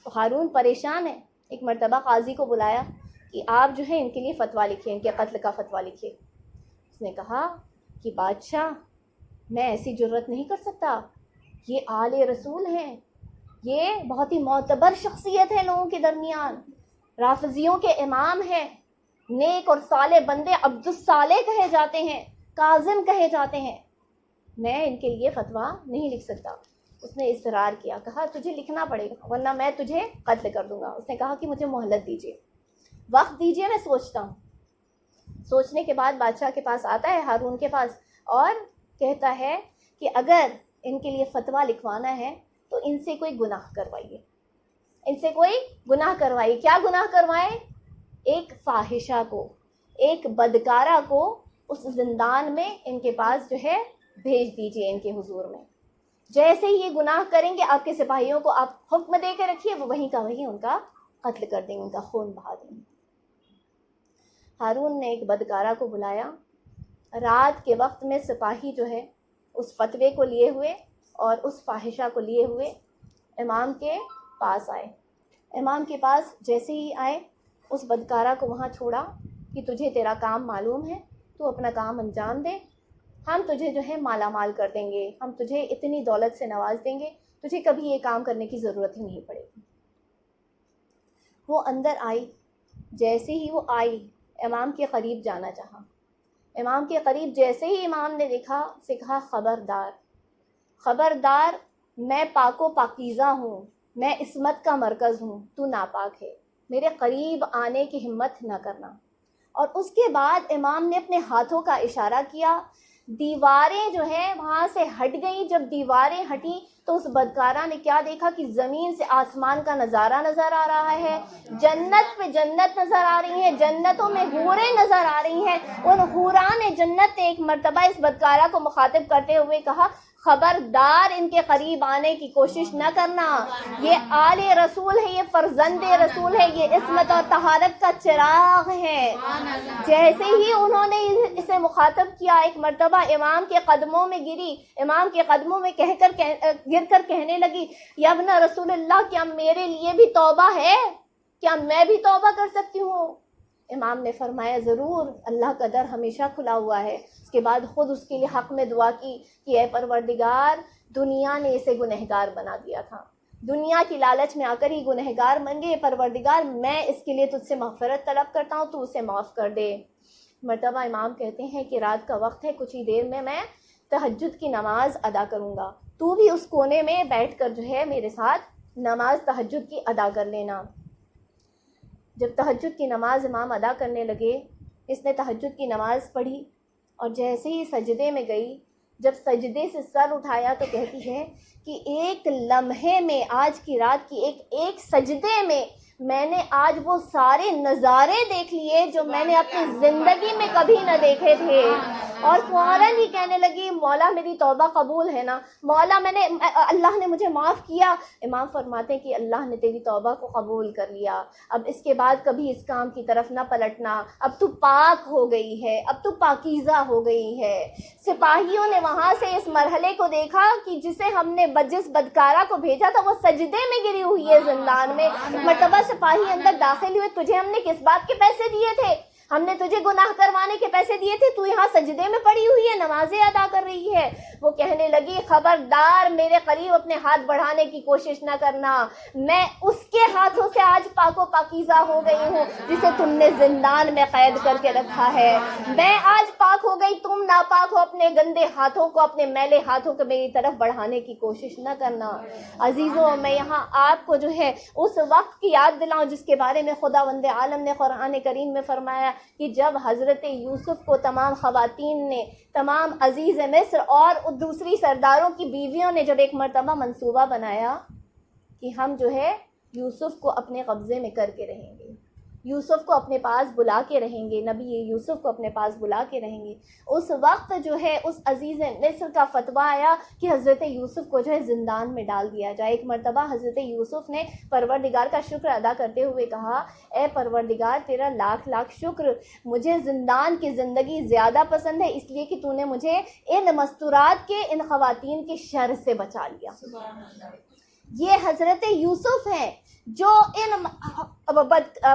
[SPEAKER 1] تو ہارون پریشان ہے، ایک مرتبہ قاضی کو بلایا کہ آپ جو ہے ان کے لیے فتویٰ لکھیں، ان کے قتل کا فتویٰ لکھیں۔ اس نے کہا کہ بادشاہ میں ایسی جرت نہیں کر سکتا، یہ آل رسول ہیں، یہ بہت ہی معتبر شخصیت ہے لوگوں کے درمیان، رافضیوں کے امام ہیں، نیک اور صالح بندے عبد الصالح کہے جاتے ہیں، کاظم کہے جاتے ہیں، میں ان کے لیے فتویٰ نہیں لکھ سکتا۔ اس نے اصرار کیا، کہا تجھے لکھنا پڑے گا ورنہ میں تجھے قتل کر دوں گا۔ اس نے کہا کہ مجھے مہلت دیجیے، وقت دیجیے، میں سوچتا ہوں۔ سوچنے کے بعد بادشاہ کے پاس آتا ہے، ہارون کے پاس، اور کہتا ہے کہ اگر ان کے لیے فتویٰ لکھوانا ہے تو ان سے کوئی گناہ کروائیے، ان سے کوئی گناہ کروائیے۔ کیا گناہ کروائیں؟ ایک فاحشہ کو، ایک بدکارہ کو اس زندان میں ان کے پاس جو ہے بھیج دیجیے، ان کے حضور میں۔ جیسے ہی یہ گناہ کریں گے آپ کے سپاہیوں کو آپ حکم دے کے رکھیے، وہ وہیں کا وہیں ان کا قتل کر دیں گے، ان کا خون بہا دیں گے۔ ہارون نے ایک بدکارہ کو بلایا، رات کے وقت میں سپاہی جو ہے اس فتوے کو لیے ہوئے اور اس فاحشہ کو لیے ہوئے امام کے پاس آئے۔ امام کے پاس جیسے ہی آئے اس بدکارہ کو وہاں چھوڑا کہ تجھے تیرا کام معلوم ہے، تو اپنا کام انجام دے، ہم تجھے جو ہے مالا مال کر دیں گے، ہم تجھے اتنی دولت سے نواز دیں گے، تجھے کبھی یہ کام کرنے کی ضرورت ہی نہیں پڑے گی۔ وہ اندر آئی، جیسے ہی وہ آئی امام کے قریب جانا چاہا۔ امام کے قریب جیسے ہی امام نے دیکھا، اسے کہا خبردار، خبردار، میں پاک و پاکیزہ ہوں، میں عصمت کا مرکز ہوں، تو ناپاک ہے، میرے قریب آنے کی ہمت نہ کرنا۔ اور اس کے بعد امام نے اپنے ہاتھوں کا اشارہ کیا، دیواریں جو ہیں وہاں سے ہٹ گئیں۔ جب دیواریں ہٹیں تو اس بدکارہ نے کیا دیکھا کہ زمین سے آسمان کا نظارہ نظر آ رہا ہے، جنت پہ جنت نظر آ رہی ہیں، جنتوں میں حوریں نظر آ رہی ہیں۔ ان حوران جنت نے ایک مرتبہ اس بدکارہ کو مخاطب کرتے ہوئے کہا خبردار، ان کے قریب آنے کی کوشش نہ کرنا، یہ آل رسول ہے، یہ فرزند رسول ہے، یہ عصمت اور طہارت کا چراغ ہے۔ جیسے ہی انہوں نے اسے مخاطب کیا، ایک مرتبہ امام کے قدموں میں گری، امام کے قدموں میں گر کر کہنے لگی یا ابن رسول اللہ، کیا میرے لیے بھی توبہ ہے؟ کیا میں بھی توبہ کر سکتی ہوں؟ امام نے فرمایا ضرور، اللہ کا در ہمیشہ کھلا ہوا ہے۔ اس کے بعد خود اس کے لیے حق میں دعا کی کہ اے پروردگار، دنیا نے اسے گنہگار بنا دیا تھا، دنیا کی لالچ میں آ کر ہی گنہگار بن گئے، پروردگار میں اس کے لیے تجھ سے مغفرت طلب کرتا ہوں، تو اسے معاف کر دے۔ مرتبہ امام کہتے ہیں کہ رات کا وقت ہے، کچھ ہی دیر میں تہجد کی نماز ادا کروں گا، تو بھی اس کونے میں بیٹھ کر جو ہے میرے ساتھ نماز تہجد کی ادا کر لینا۔ جب تہجد کی نماز امام ادا کرنے لگے، اس نے تہجد کی نماز پڑھی اور جیسے ہی سجدے میں گئی، جب سجدے سے سر اٹھایا تو کہتی ہے کہ ایک لمحے میں، آج کی رات کی ایک سجدے میں نے آج وہ سارے نظارے دیکھ لیے جو میں نے اپنی زندگی میں کبھی نہ دیکھے تھے۔ اور فوراً ہی کہنے لگی مولا میری توبہ قبول ہے نا، مولا اللہ نے مجھے معاف کیا۔ امام فرماتے کہ اللہ نے تیری توبہ کو قبول کر لیا، اب اس کے بعد کبھی اس کام کی طرف نہ پلٹنا، اب تو پاک ہو گئی ہے، اب تو پاکیزہ ہو گئی ہے۔ سپاہیوں نے وہاں سے اس مرحلے کو دیکھا کہ جسے ہم نے جس بدکارہ کو بھیجا تھا وہ سجدے میں گری ہوئی ہے زندان میں۔ مرتبہ سپاہی اندر داخل ہوئے، تجھے ہم نے کس بات کے پیسے دیے تھے؟ ہم نے تجھے گناہ کروانے کے پیسے دیے تھے، تو یہاں سجدے میں پڑی ہوئی ہے، نمازیں ادا کر رہی ہے۔ وہ کہنے لگی خبردار میرے قریب اپنے ہاتھ بڑھانے کی کوشش نہ کرنا، میں اس کے ہاتھوں سے آج پاک و پاکیزہ ہو گئی ہوں جسے تم نے زندان میں قید کر کے رکھا ہے۔ میں آج پاک ہو گئی، تم ناپاک ہو، اپنے گندے ہاتھوں کو، اپنے میلے ہاتھوں کو میری طرف بڑھانے کی کوشش نہ کرنا۔ عزیزوں، میں یہاں آپ کو جو ہے اس وقت کی یاد دلاؤں جس کے بارے میں خداوند عالم نے قرآن کریم میں فرمایا کہ جب حضرت یوسف کو تمام خواتین نے، تمام عزیز مصر اور دوسری سرداروں کی بیویوں نے جب ایک مرتبہ منصوبہ بنایا کہ ہم جو ہے یوسف کو اپنے قبضے میں کر کے رہیں گے، یوسف کو اپنے پاس بلا کے رہیں گے، نبی یوسف کو اپنے پاس بلا کے رہیں گے، اس وقت جو ہے اس عزیز مصر کا فتویٰ آیا کہ حضرت یوسف کو جو ہے زندان میں ڈال دیا جائے۔ ایک مرتبہ حضرت یوسف نے پروردگار کا شکر ادا کرتے ہوئے کہا، اے پروردگار تیرا لاکھ لاکھ شکر، مجھے زندان کی زندگی زیادہ پسند ہے اس لیے کہ تو نے مجھے ان مستورات کے، ان خواتین کے شر سے بچا لیا۔ یہ حضرت یوسف ہیں جو ان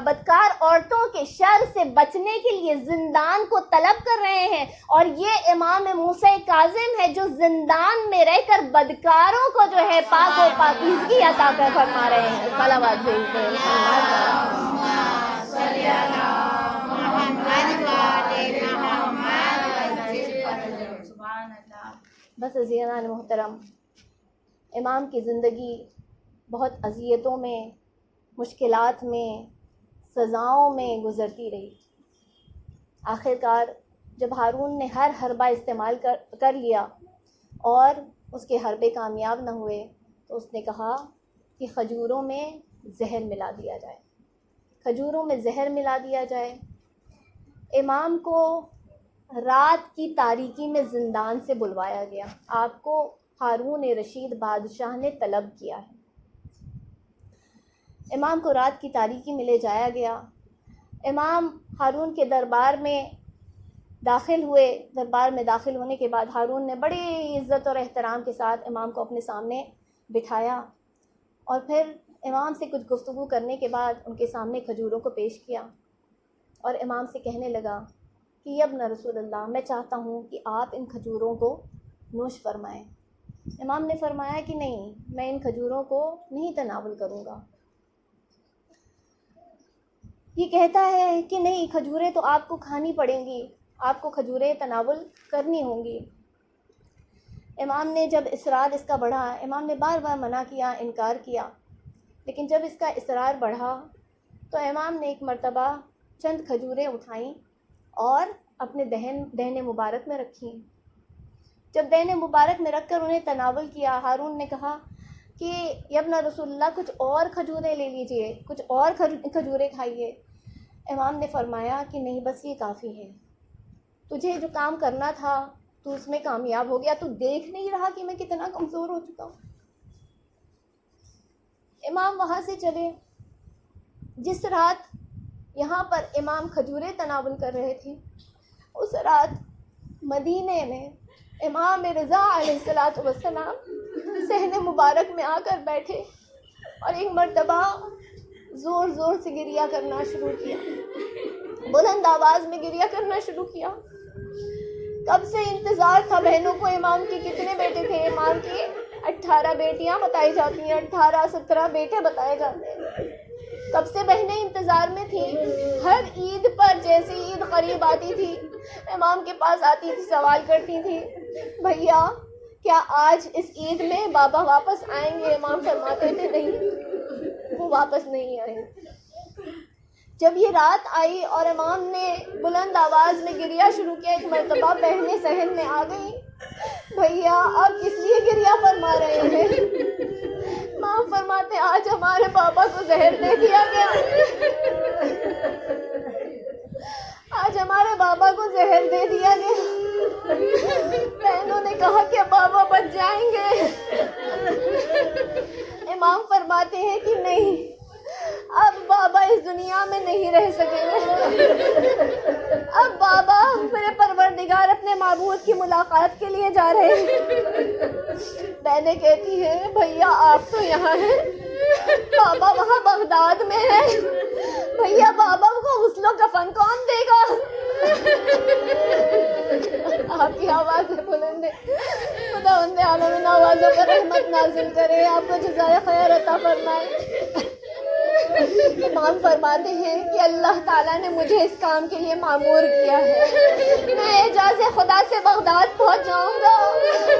[SPEAKER 1] بدکار عورتوں کے شر سے بچنے کے لیے زندان کو طلب کر رہے ہیں، اور یہ امام موسیٰ کاظم ہے جو زندان میں رہ کر بدکاروں کو جو ہے پاک و پاکیزگی عطا کر فرما رہے ہیں۔ صلوات بھیجتے ہیں۔ بس عزیزان محترم، امام کی زندگی بہت اذیتوں میں، مشکلات میں، سزاؤں میں گزرتی رہی۔ آخرکار جب ہارون نے ہر حربہ استعمال کر لیا اور اس کے حربے کامیاب نہ ہوئے تو اس نے کہا کہ کھجوروں میں زہر ملا دیا جائے، کھجوروں میں زہر ملا دیا جائے۔ امام کو رات کی تاریکی میں زندان سے بلوایا گیا، آپ کو ہارون رشید بادشاہ نے طلب کیا ہے۔ امام کو رات کی تاریکی میں لے جایا گیا، امام ہارون کے دربار میں داخل ہوئے۔ دربار میں داخل ہونے کے بعد ہارون نے بڑی عزت اور احترام کے ساتھ امام کو اپنے سامنے بٹھایا، اور پھر امام سے کچھ گفتگو کرنے کے بعد ان کے سامنے کھجوروں کو پیش کیا، اور امام سے کہنے لگا کہ یا ابن رسول اللہ، میں چاہتا ہوں کہ آپ ان کھجوروں کو نوش فرمائیں۔ امام نے فرمایا کہ نہیں، میں ان کھجوروں کو نہیں تناول کروں گا۔ یہ کہتا ہے کہ نہیں، کھجوریں تو آپ کو کھانی پڑیں گی، آپ کو کھجوریں تناول کرنی ہوں گی۔ امام نے جب اصرار اس کا بڑھا، امام نے بار بار منع کیا، انکار کیا، لیکن جب اس کا اصرار بڑھا تو امام نے ایک مرتبہ چند کھجوریں اٹھائیں اور اپنے دہن مبارک میں رکھیں۔ جب دہن مبارک میں رکھ کر انہیں تناول کیا، ہارون نے کہا کہ یا ابن رسول اللہ کچھ اور کھجوریں لے لیجئے، کچھ اور کھجوریں کھائیے۔ امام نے فرمایا کہ نہیں، بس یہ کافی ہے، تجھے جو کام کرنا تھا تو اس میں کامیاب ہو گیا، تو دیکھ نہیں رہا کہ میں کتنا کمزور ہو چکا ہوں۔ امام وہاں سے چلے۔ جس رات یہاں پر امام کھجوریں تناول کر رہے تھے، اس رات مدینے میں امام رضا علیہ السلام صحن مبارک میں آ کر بیٹھے اور ایک مرتبہ زور زور سے گریہ کرنا شروع کیا، بلند آواز میں گریہ کرنا شروع کیا۔ کب سے انتظار تھا بہنوں کو، امام کے کتنے بیٹے تھے؟ امام کی 18 بیٹیاں بتائی جاتی ہیں، 18-17 بیٹے بتائے جاتے ہیں۔ کب سے بہنیں انتظار میں تھیں، ہر عید پر جیسے عید قریب آتی تھی امام کے پاس آتی تھی، سوال کرتی تھی، بھیا کیا آج اس عید میں بابا واپس آئیں گے؟ امام فرماتے تھے نہیں، وہ واپس نہیں آئے۔ جب یہ رات آئی اور امام نے بلند آواز میں گریہ شروع کیا، ایک مرتبہ بہنیں صحن میں آ گئیں، بھیا آپ کس لیے گریہ فرما رہے ہیں؟ امام فرماتے آج ہمارے بابا کو زہر دے دیا گیا، آج ہمارے بابا کو زہر دے دیا گیا۔ بہنوں نے کہا کہ بابا بچ جائیں گے۔ امام فرماتے ہیں کہ نہیں، اب بابا اس دنیا میں نہیں رہ سکیں گے، اب بابا میرے پروردگار اپنے معبود کی ملاقات کے لیے جا رہے ہیں. بہنیں کہتی ہیں بھیا آپ تو یہاں ہیں, بابا وہاں بغداد میں ہے, بھیا بابا کو غسل و کفن کون دے گا؟ آپ کی آواز بلند ہے. خدا ان عالمین آوازوں پر رحمت نازل کرے, آپ کو جزائے خیر عطا فرمائے. امام فرماتے ہیں کہ اللہ تعالیٰ نے مجھے اس کام کے لیے معمور کیا ہے. میں اعجاز خدا سے بغداد پہنچ جاؤں گا,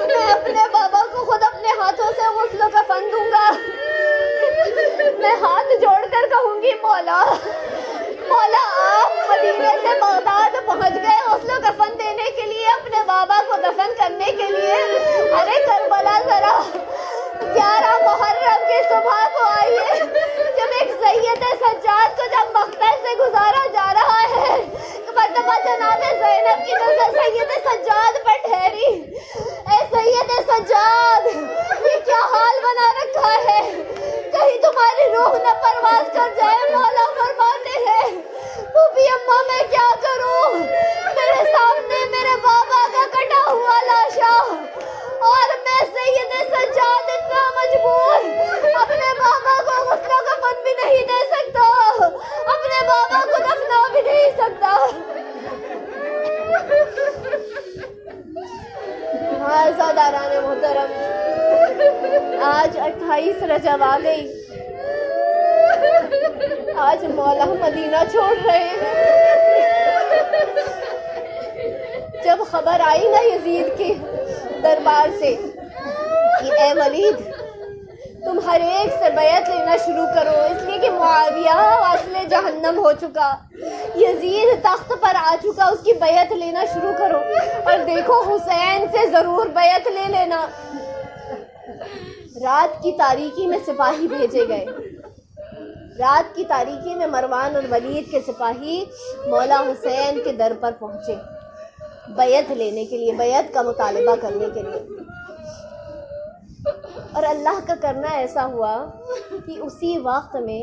[SPEAKER 1] میں اپنے بابا کو خود اپنے ہاتھوں سے غسل و کفن دوں گا. میں ہاتھ جوڑ کر کہوں گی مولا مولا آپ مدینے سے بغداد پہنچ گئے غسل و کفن دینے کے لیے, اپنے بابا کو دفن کرنے کے لیے. ارے کربلا ذرا 11 محرم کی صبح کو آئیے, جب ایک سید سجاد کو جب مقتل سے گزارا جا رہا ہے, مرتبہ جناب زینب کی نظر سید سجاد پر ٹھہری. اے سید سجاد, یہ کیا حال بنا رکھا ہے, کہیں تمہاری روح نہ پرواز کر جائے. مولا فرماتے ہیں پھوپھی اماں میں کیا کروں, میرے سامنے میرے بابا کا کٹا ہوا لاشا, اور میں سید سجاد اتنا مجبور, اپنے بابا کو غسل و کفن بھی نہیں دے سکتا, اپنے بابا کو دفنا بھی نہیں سکتا. ہاں ساداران محترم, آج 28 رجب آ گئی, آج مولا مدینہ چھوڑ رہے ہیں. جب خبر آئی نا یزید کے دربار سے کہ اے ولید تم ہر ایک سے بیعت لینا شروع کرو, اس لیے کہ معاویہ واصل جہنم ہو چکا, یزید تخت پر آ چکا, اس کی بیعت لینا شروع کرو, اور دیکھو حسین سے ضرور بیعت لے لینا. رات کی تاریکی میں سپاہی بھیجے گئے. رات کی تاریکی میں مروان اور ولید کے سپاہی مولا حسین کے در پر پہنچے بیعت لینے کے لیے, بیعت کا مطالبہ کرنے کے لیے. اور اللہ کا کرنا ایسا ہوا کہ اسی وقت میں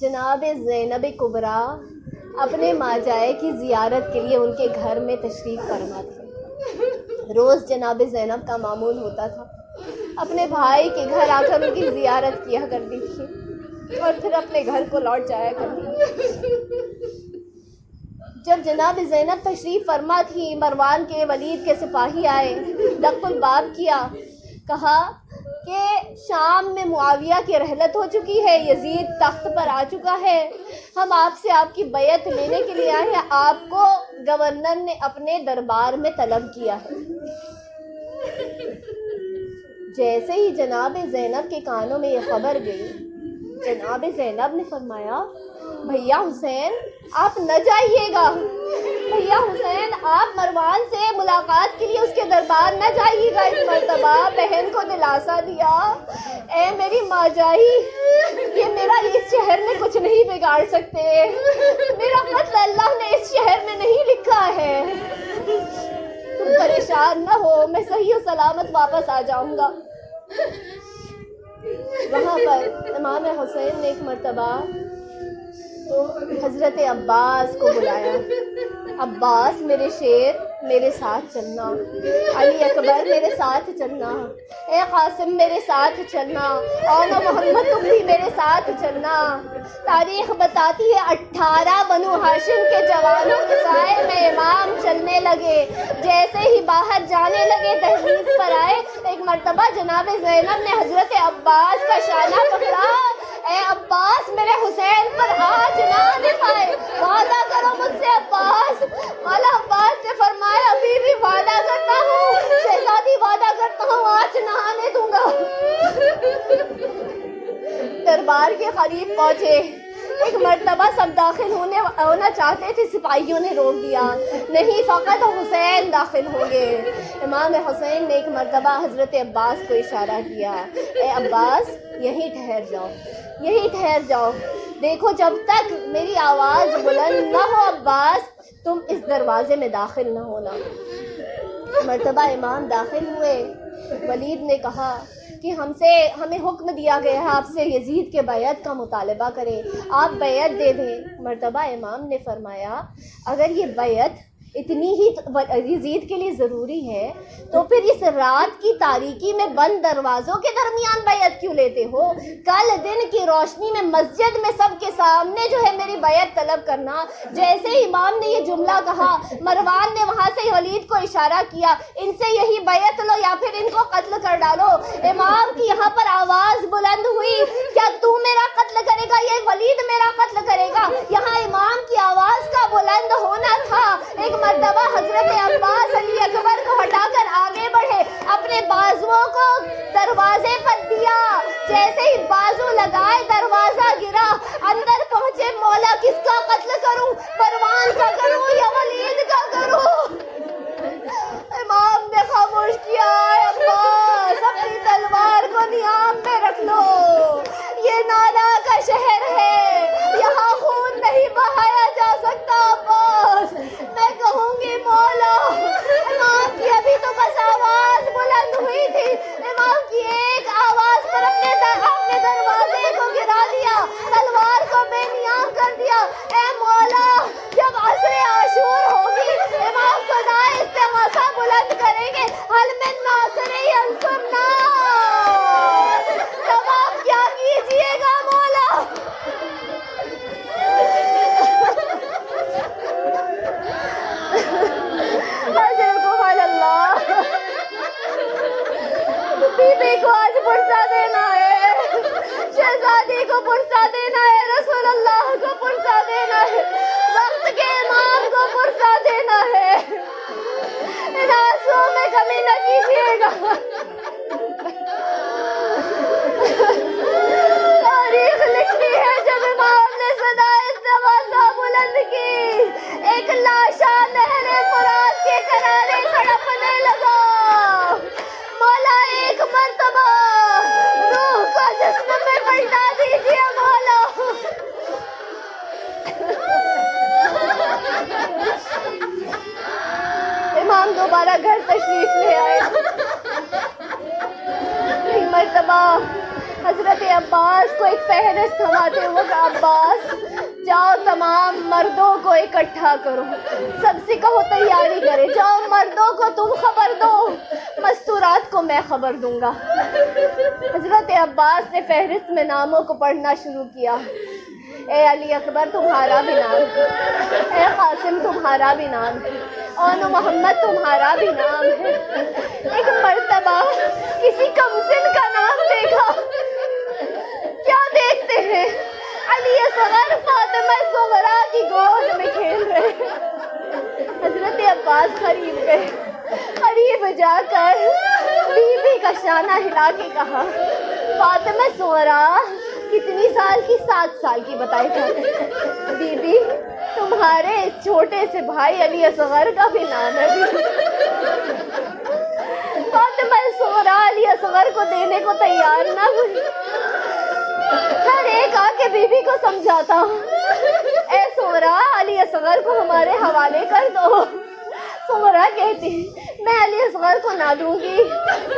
[SPEAKER 1] جناب زینب کبریٰ اپنے ماجائے کی زیارت کے لیے ان کے گھر میں تشریف فرما تھے. روز جناب زینب کا معمول ہوتا تھا, اپنے بھائی کے گھر آ کر ان کی زیارت کیا کرتی تھی اور پھر اپنے گھر کو لوٹ جایا کرتی تھی. جب جناب زینب تشریف فرما تھی, مروان کے ولید کے سپاہی آئے, دق الباب کیا, کہا کہ شام میں معاویہ کی رحلت ہو چکی ہے, یزید تخت پر آ چکا ہے, ہم آپ سے آپ کی بیعت لینے کے لیے آئے ہیں, آپ کو گورنر نے اپنے دربار میں طلب کیا ہے. جیسے ہی جناب زینب کے کانوں میں یہ خبر گئی, جناب زینب نے فرمایا بھیا حسین آپ نہ جائیے گا, بھیا حسین آپ مروان سے ملاقات کے لیے اس کے دربار نہ جائیے گا. اس مرتبہ بہن کو دلاسا دیا, اے میری ماں جائی, یہ میرا اس شہر میں کچھ نہیں بگاڑ سکتے, میرا قتل اللہ نے اس شہر میں نہیں لکھا ہے, تم پریشان نہ ہو, میں صحیح و سلامت واپس آ جاؤں گا. وہاں پر امام حسین نے ایک مرتبہ حضرت عباس کو بلایا, عباس میرے شیر میرے ساتھ چلنا, علی اکبر میرے ساتھ چلنا, اے قاسم میرے ساتھ چلنا, اور محمد تم بھی میرے ساتھ چلنا. تاریخ بتاتی ہے 18 بنو ہاشم کے جوانوں کے سائے میں امام چلنے لگے. جیسے ہی باہر جانے لگے دہلیز پر آئے, ایک مرتبہ جناب زینب نے حضرت عباس کا شانہ پکڑا, اے عباس میرے حسین پر آج نہ آنے پائے, وعدہ کرو مجھ سے عباس. مولا عباس نے فرمایا ابھی بھی وعدہ کرتا ہوں شہزادی, وعدہ کرتا ہوں آج نہ آنے دوں گا. دربار کے قریب پہنچے, ایک مرتبہ سب داخل ہونا چاہتے تھے, سپاہیوں نے روک دیا, نہیں فقط حسین داخل ہوں گے. امام حسین نے ایک مرتبہ حضرت عباس کو اشارہ کیا, اے عباس یہیں ٹھہر جاؤ, یہیں ٹھہر جاؤ, دیکھو جب تک میری آواز بلند نہ ہو عباس تم اس دروازے میں داخل نہ ہونا. مرتبہ امام داخل ہوئے, ولید نے کہا کہ ہمیں حکم دیا گیا ہے آپ سے یزید کے بیعت کا مطالبہ کریں، آپ بیعت دے دیں۔ مرتبہ امام نے فرمایا اگر یہ بیعت اتنی ہی یزید کے لیے ضروری ہے تو پھر اس رات کی تاریکی میں بند دروازوں کے درمیان بیعت کیوں لیتے ہو؟ کل دن کی روشنی میں مسجد میں سب کے سامنے جو ہے میری بیعت طلب کرنا۔ جیسے ہی امام نے یہ جملہ کہا مروان نے وہاں سے ولید کو اشارہ کیا، ان سے یہی بیعت لو یا پھر ان کو قتل کر ڈالو۔ امام کی یہاں پر آواز بلند ہوئی، کیا تو میرا قتل کرے گا یا ولید میرا قتل کرے گا؟ یہاں امام کی آواز کا بلند ہونا تھا۔ ایک مرتبہ حضرت عباس علی اکبر کو ہٹا کر آگے بڑھے، اپنے بازوؤں کو دروازے پر دیا، جیسے ہی بازو لگائے دروازہ گرا، اندر پہنچے، مولا کس کا قتل کروں، مروان کا کروں یا ولید کا کروں؟ امام نے خاموش کیا، عباس اپنی تلوار کو نیام میں رکھ لو، یہ نالا کا شہر ہے، یہاں خون نہیں بہایا جا سکتا عباس۔ میں کہوں گی مولا، امام کی ابھی تو بس آواز بلند ہوئی تھی، امام کی ایک آواز پر اپنے دروازے کو گرا دیا، تلوار کو بے نیام کر دیا۔ اے مولا جب عصر عاشور ہوگی امام صدائے استغاثہ بلند کریں گے، حل من ناصر ینصرنا، تب آپ کیا کیجئے گا مولا؟ حضرت اللہ بی بی کو آج پرسہ دینا ہے، شہزادی کو پرسہ دینا ہے، رسول اللہ کو پرسہ دینا ہے، وقت کے امام کو پرسہ دینا ہے، ان آنسوؤں میں کمی نہ کیجیے گا۔ تاریخ لکھتی ہے جب امام نے صدا استغاثہ بلند کی، ایک لاشا نہر فرات کے کنارے تڑپنے لگا۔ مولا ایک مرتبہ روح کو جسم میں پلٹا دیجیے مولا۔ امام دوبارہ گھر تشریف لے آئے۔ ایک مرتبہ حضرت عباس کو ایک فہرست تھماتے ہوئے کہا عباس جاؤ تمام مردوں کو اکٹھا کرو، سب سے کہو تیاری کرے، جاؤ مردوں کو تم خبر دو، مستورات کو میں خبر دوں گا۔ حضرت عباس نے فہرست میں ناموں کو پڑھنا شروع کیا۔ اے علی اکبر تمہارا بھی نام ہے، اے قاسم تمہارا بھی نام ہے، اون محمد تمہارا بھی نام ہے۔ ایک مرتبہ کسی کمسن کا نام دیکھا، کیا دیکھتے ہیں؟ علی اصغر فاطمہ صغرا کی گود میں کھیل رہے۔ حضرت عباس قریب گئے، قریب جا کر بی بی کا شانہ ہلا کے کہا فاطمہ صغرا کتنی سال کی؟ 7 سال کی بتائی جاتی۔ بی بی تمہارے اس چھوٹے سے بھائی علی اصغر کا بھی نام ہے۔ فاطمہ صغرا علی اصغر کو دینے کو تیار نہ ہوئی، ہر ایک آ کے بی بی کو سمجھاتا اے صغرا علی اصغر کو ہمارے حوالے کر دو۔ صغرا کہتی میں علی اصغر کو نہ دوں گی،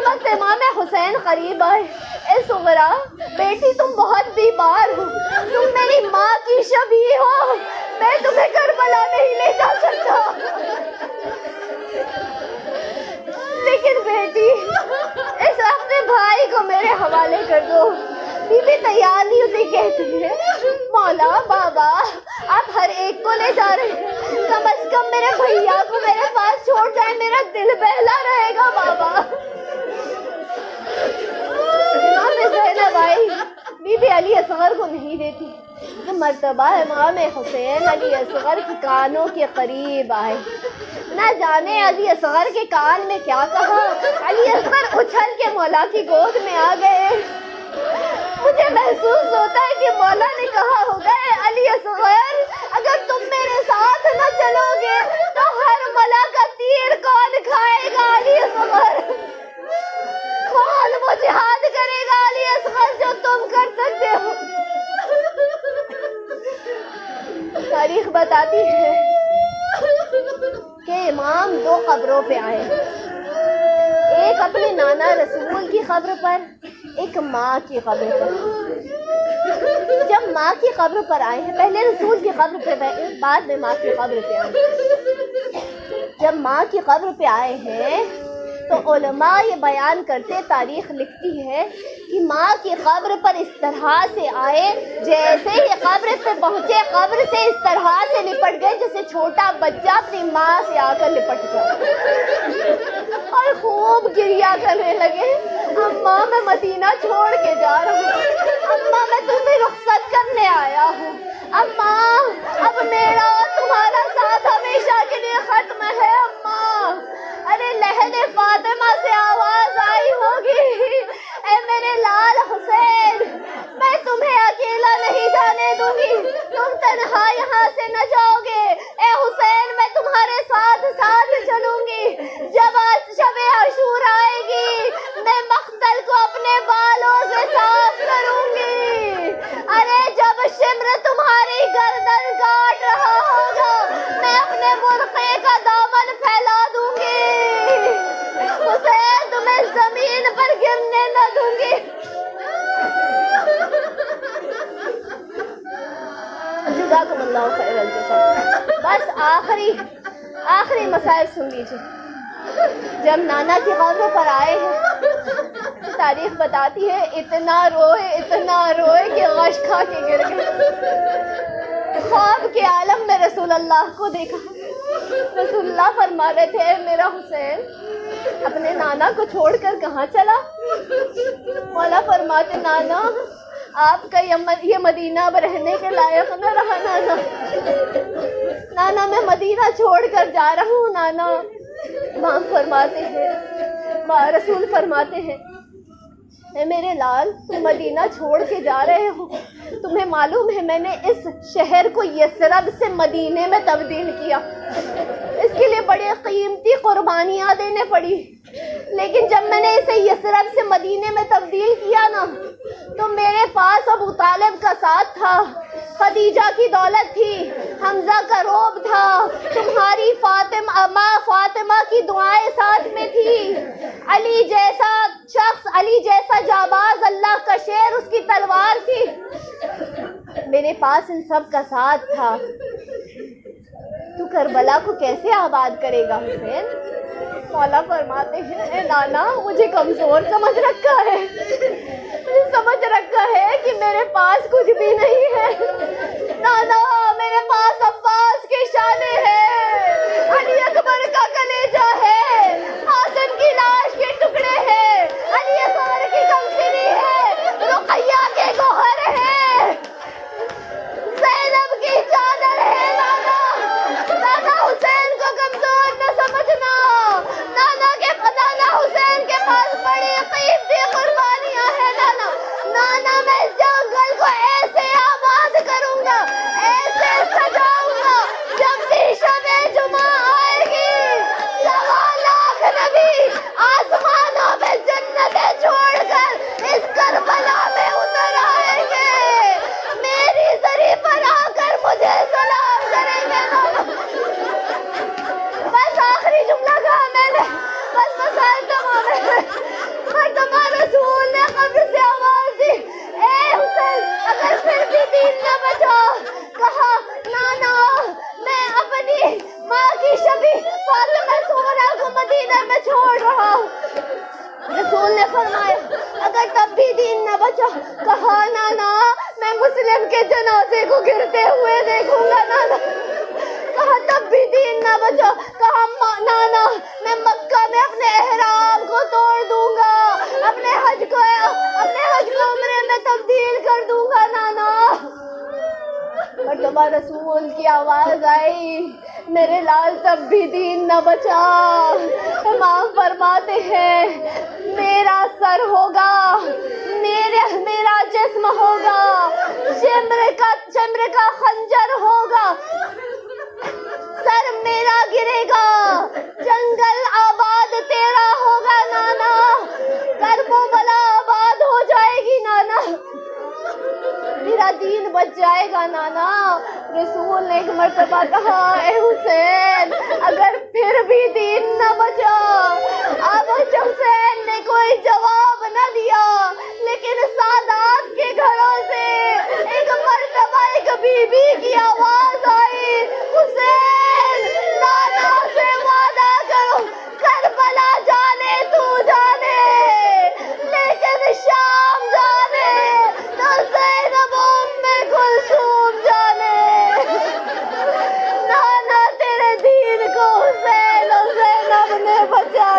[SPEAKER 1] وقت امام حسین قریب آئے۔ اے صغرا بیٹی تم بہت بیمار ہو، تم میری ماں کی شبیہ ہو، میں تمہیں کربلا نہیں لے جا سکتا، لیکن بیٹی اس اپنے بھائی کو میرے حوالے کر دو۔ بی بی تیار نہیں ہوتی، کہتی ہے مولا بابا آپ ہر ایک کو لے جا رہے ہیں، کم از کم میرے بھیا کو میرے پاس چھوڑ جائے، میرا دل بہلا رہے گا بابا۔ امام زینب آئی، بی بی علی اصغر کو نہیں دیتی۔ مرتبہ امام حسین علی اصغر کے کانوں کے قریب آئے، نہ جانے علی اصغر کے کان میں کیا کہا، علی اصغر اچھل کے مولا کی گود میں آ گئے۔ مجھے محسوس ہوتا ہے کہ مولا نے کہا ہوگا اے علی اصغر اگر تم میرے ساتھ نہ چلو گے تو ہر ملا کا تیر کون کھائے گا؟ علی اصغر کون وہ جہاد کرے گا علی اصغر جو تم کر سکتے ہو؟ تاریخ بتاتی ہے کہ امام 2 قبروں پہ آئے، ایک اپنے نانا رسول کی قبر پر، ایک ماں کی قبر پر۔ جب ماں کی قبر پر آئے ہیں، پہلے رسول کی قبر پہ، بعد میں ماں کی قبر پہ آئے، جب ماں کی قبر پہ آئے ہیں تو علماء یہ بیان کرتے، تاریخ لکھتی ہے کہ ماں کی قبر پر اس طرح سے آئے، جیسے ہی قبر پہ پہنچے قبر سے اس طرح سے لپٹ گئے جیسے چھوٹا بچہ اپنی ماں سے آ کر لپٹ جائے، اور خوب گریا کرنے لگے، اماں میں مدینہ چھوڑ کے جا رہا ہوں، اماں میں تمہیں رخصت کرنے آیا ہوں، اماں اب میرا تمہارا ساتھ ہمیشہ کے لیے ختم ہے اماں۔ ارے لہد فاطمہ سے آواز آئی ہوگی، اے میرے لال حسین، میں تمہیں اکیلا نہیں جانے دوں گی، تم تنہا یہاں سے نہ جاؤ گے، اے حسین میں تمہارے ساتھ ساتھ چلوں گی، جب شب عاشور آئے گی میں مقتل کو اپنے بالوں سے صاف کروں گی، ارے جب شمر تمہاری گردن کاٹ رہا ہوگا میں اپنے برقعے کا دامن پھیلا دوں گی، حسین تمہیں زمین پر گرنے نہ دوں گی۔ جزاکم اللہ خیر الجزا۔ بس آخری مسائل سن لیجیے۔ جب نانا کی قبر پر آئے ہیں، تاریخ بتاتی ہے اتنا روئے کہ غش کھا کے گر گئے۔ خواب کے عالم میں رسول اللہ کو دیکھا، رسول اللہ فرما رہے تھے، اے میرا حسین اپنے نانا کو چھوڑ کر کہاں چلا؟ مولا فرماتے، نانا آپ کا یہ مدینہ اب رہنے کے لائق نہ رہا، نانا میں مدینہ چھوڑ کر جا رہا ہوں نانا۔ امام فرماتے ہیں، رسول فرماتے ہیں، اے میرے لال تم مدینہ چھوڑ کے جا رہے ہو، تمہیں معلوم ہے میں نے اس شہر کو یثرب سے مدینے میں تبدیل کیا، اس کے لیے بڑے قیمتی قربانیاں دینے پڑی، لیکن جب میں نے اسے یثرب سے مدینے میں تبدیل کیا نا تو میرے پاس ابو طالب کا ساتھ تھا، خدیجہ کی دولت تھی، حمزہ کا روب تھا، تمہاری ماں فاطمہ کی دعائیں ساتھ میں تھی، علی جیسا شخص، علی جیسا جاباز اللہ کا شیر، اس کی تلوار تھی، میرے پاس ان سب کا ساتھ تھا، تو کربلا کو کیسے آباد کرے گا حسین؟ مولا فرماتے ہیں، اے نانا مجھے کمزور سمجھ رکھا ہے، مجھے سمجھ رکھا ہے کہ میرے پاس کچھ بھی نہیں ہے، نانا میرے پاس عباس کی شانے ہے، علی اکبر کا کلیجہ ہے، حسن کی لاش کے ٹکڑے ہیں، علی اصغر کی کمسنی ہے، رقیہ کے گوہر ہے، زینب کی چادر ہے، نانا حسین کو کمزور نہ سمجھنا، نانا حسین کے پاس بڑی قیمتی قربانیاں ہیں، نانا میں اس جنگل کو ایسے آباد کروں گا، ایسے سجاؤں گا، جب بھی شب جمعہ آئے گی 1.25 لاکھ نبی آسمانوں میں جنتیں چھوڑ کر اس کربلا میں اتر آئیں گے، میری زری پر آ کر مجھے سلام کریں گے، بس آخری جملہ کہا میں نے، بس مسائل تمام ہے، مرتبہ رسول نے قبر سے آواز دی، اے حسین اگر پھر بھی دین نہ بچا، کہا نانا میں اپنی ماں کی شبیہ فاطمہ زہرا کو مدینہ میں چھوڑ رہا ہوں، رسول نے فرمایا اگر تب بھی دین نہ بچا، کہا نانا میں مسلم کے جنازے کو گرتے ہوئے دیکھوں گا، نانا کہا تب بھی دین نہ بچا، کہا نانا میں مکہ میں اپنے احرام کو توڑ دوں گا، اپنے حج کو عمرے میں تبدیل کر دوں گا، نانا۔ مرتبہ رسول کی آواز آئی، میرے لال تب بھی دین نہ بچا، امام فرماتے ہیں میرا سر ہوگا، میرا جسم ہوگا، چمر کا خنجر ہوگا، سر میرا گرے گا، جنگل آباد تیرا ہوگا نانا، کربلا آباد ہو جائے گی نانا، میرا دین بچ جائے گا نانا۔ رسول نے ایک مرتبہ کہا، اے حسین اگر پھر بھی دین نہ بچا، اب حسین نے کوئی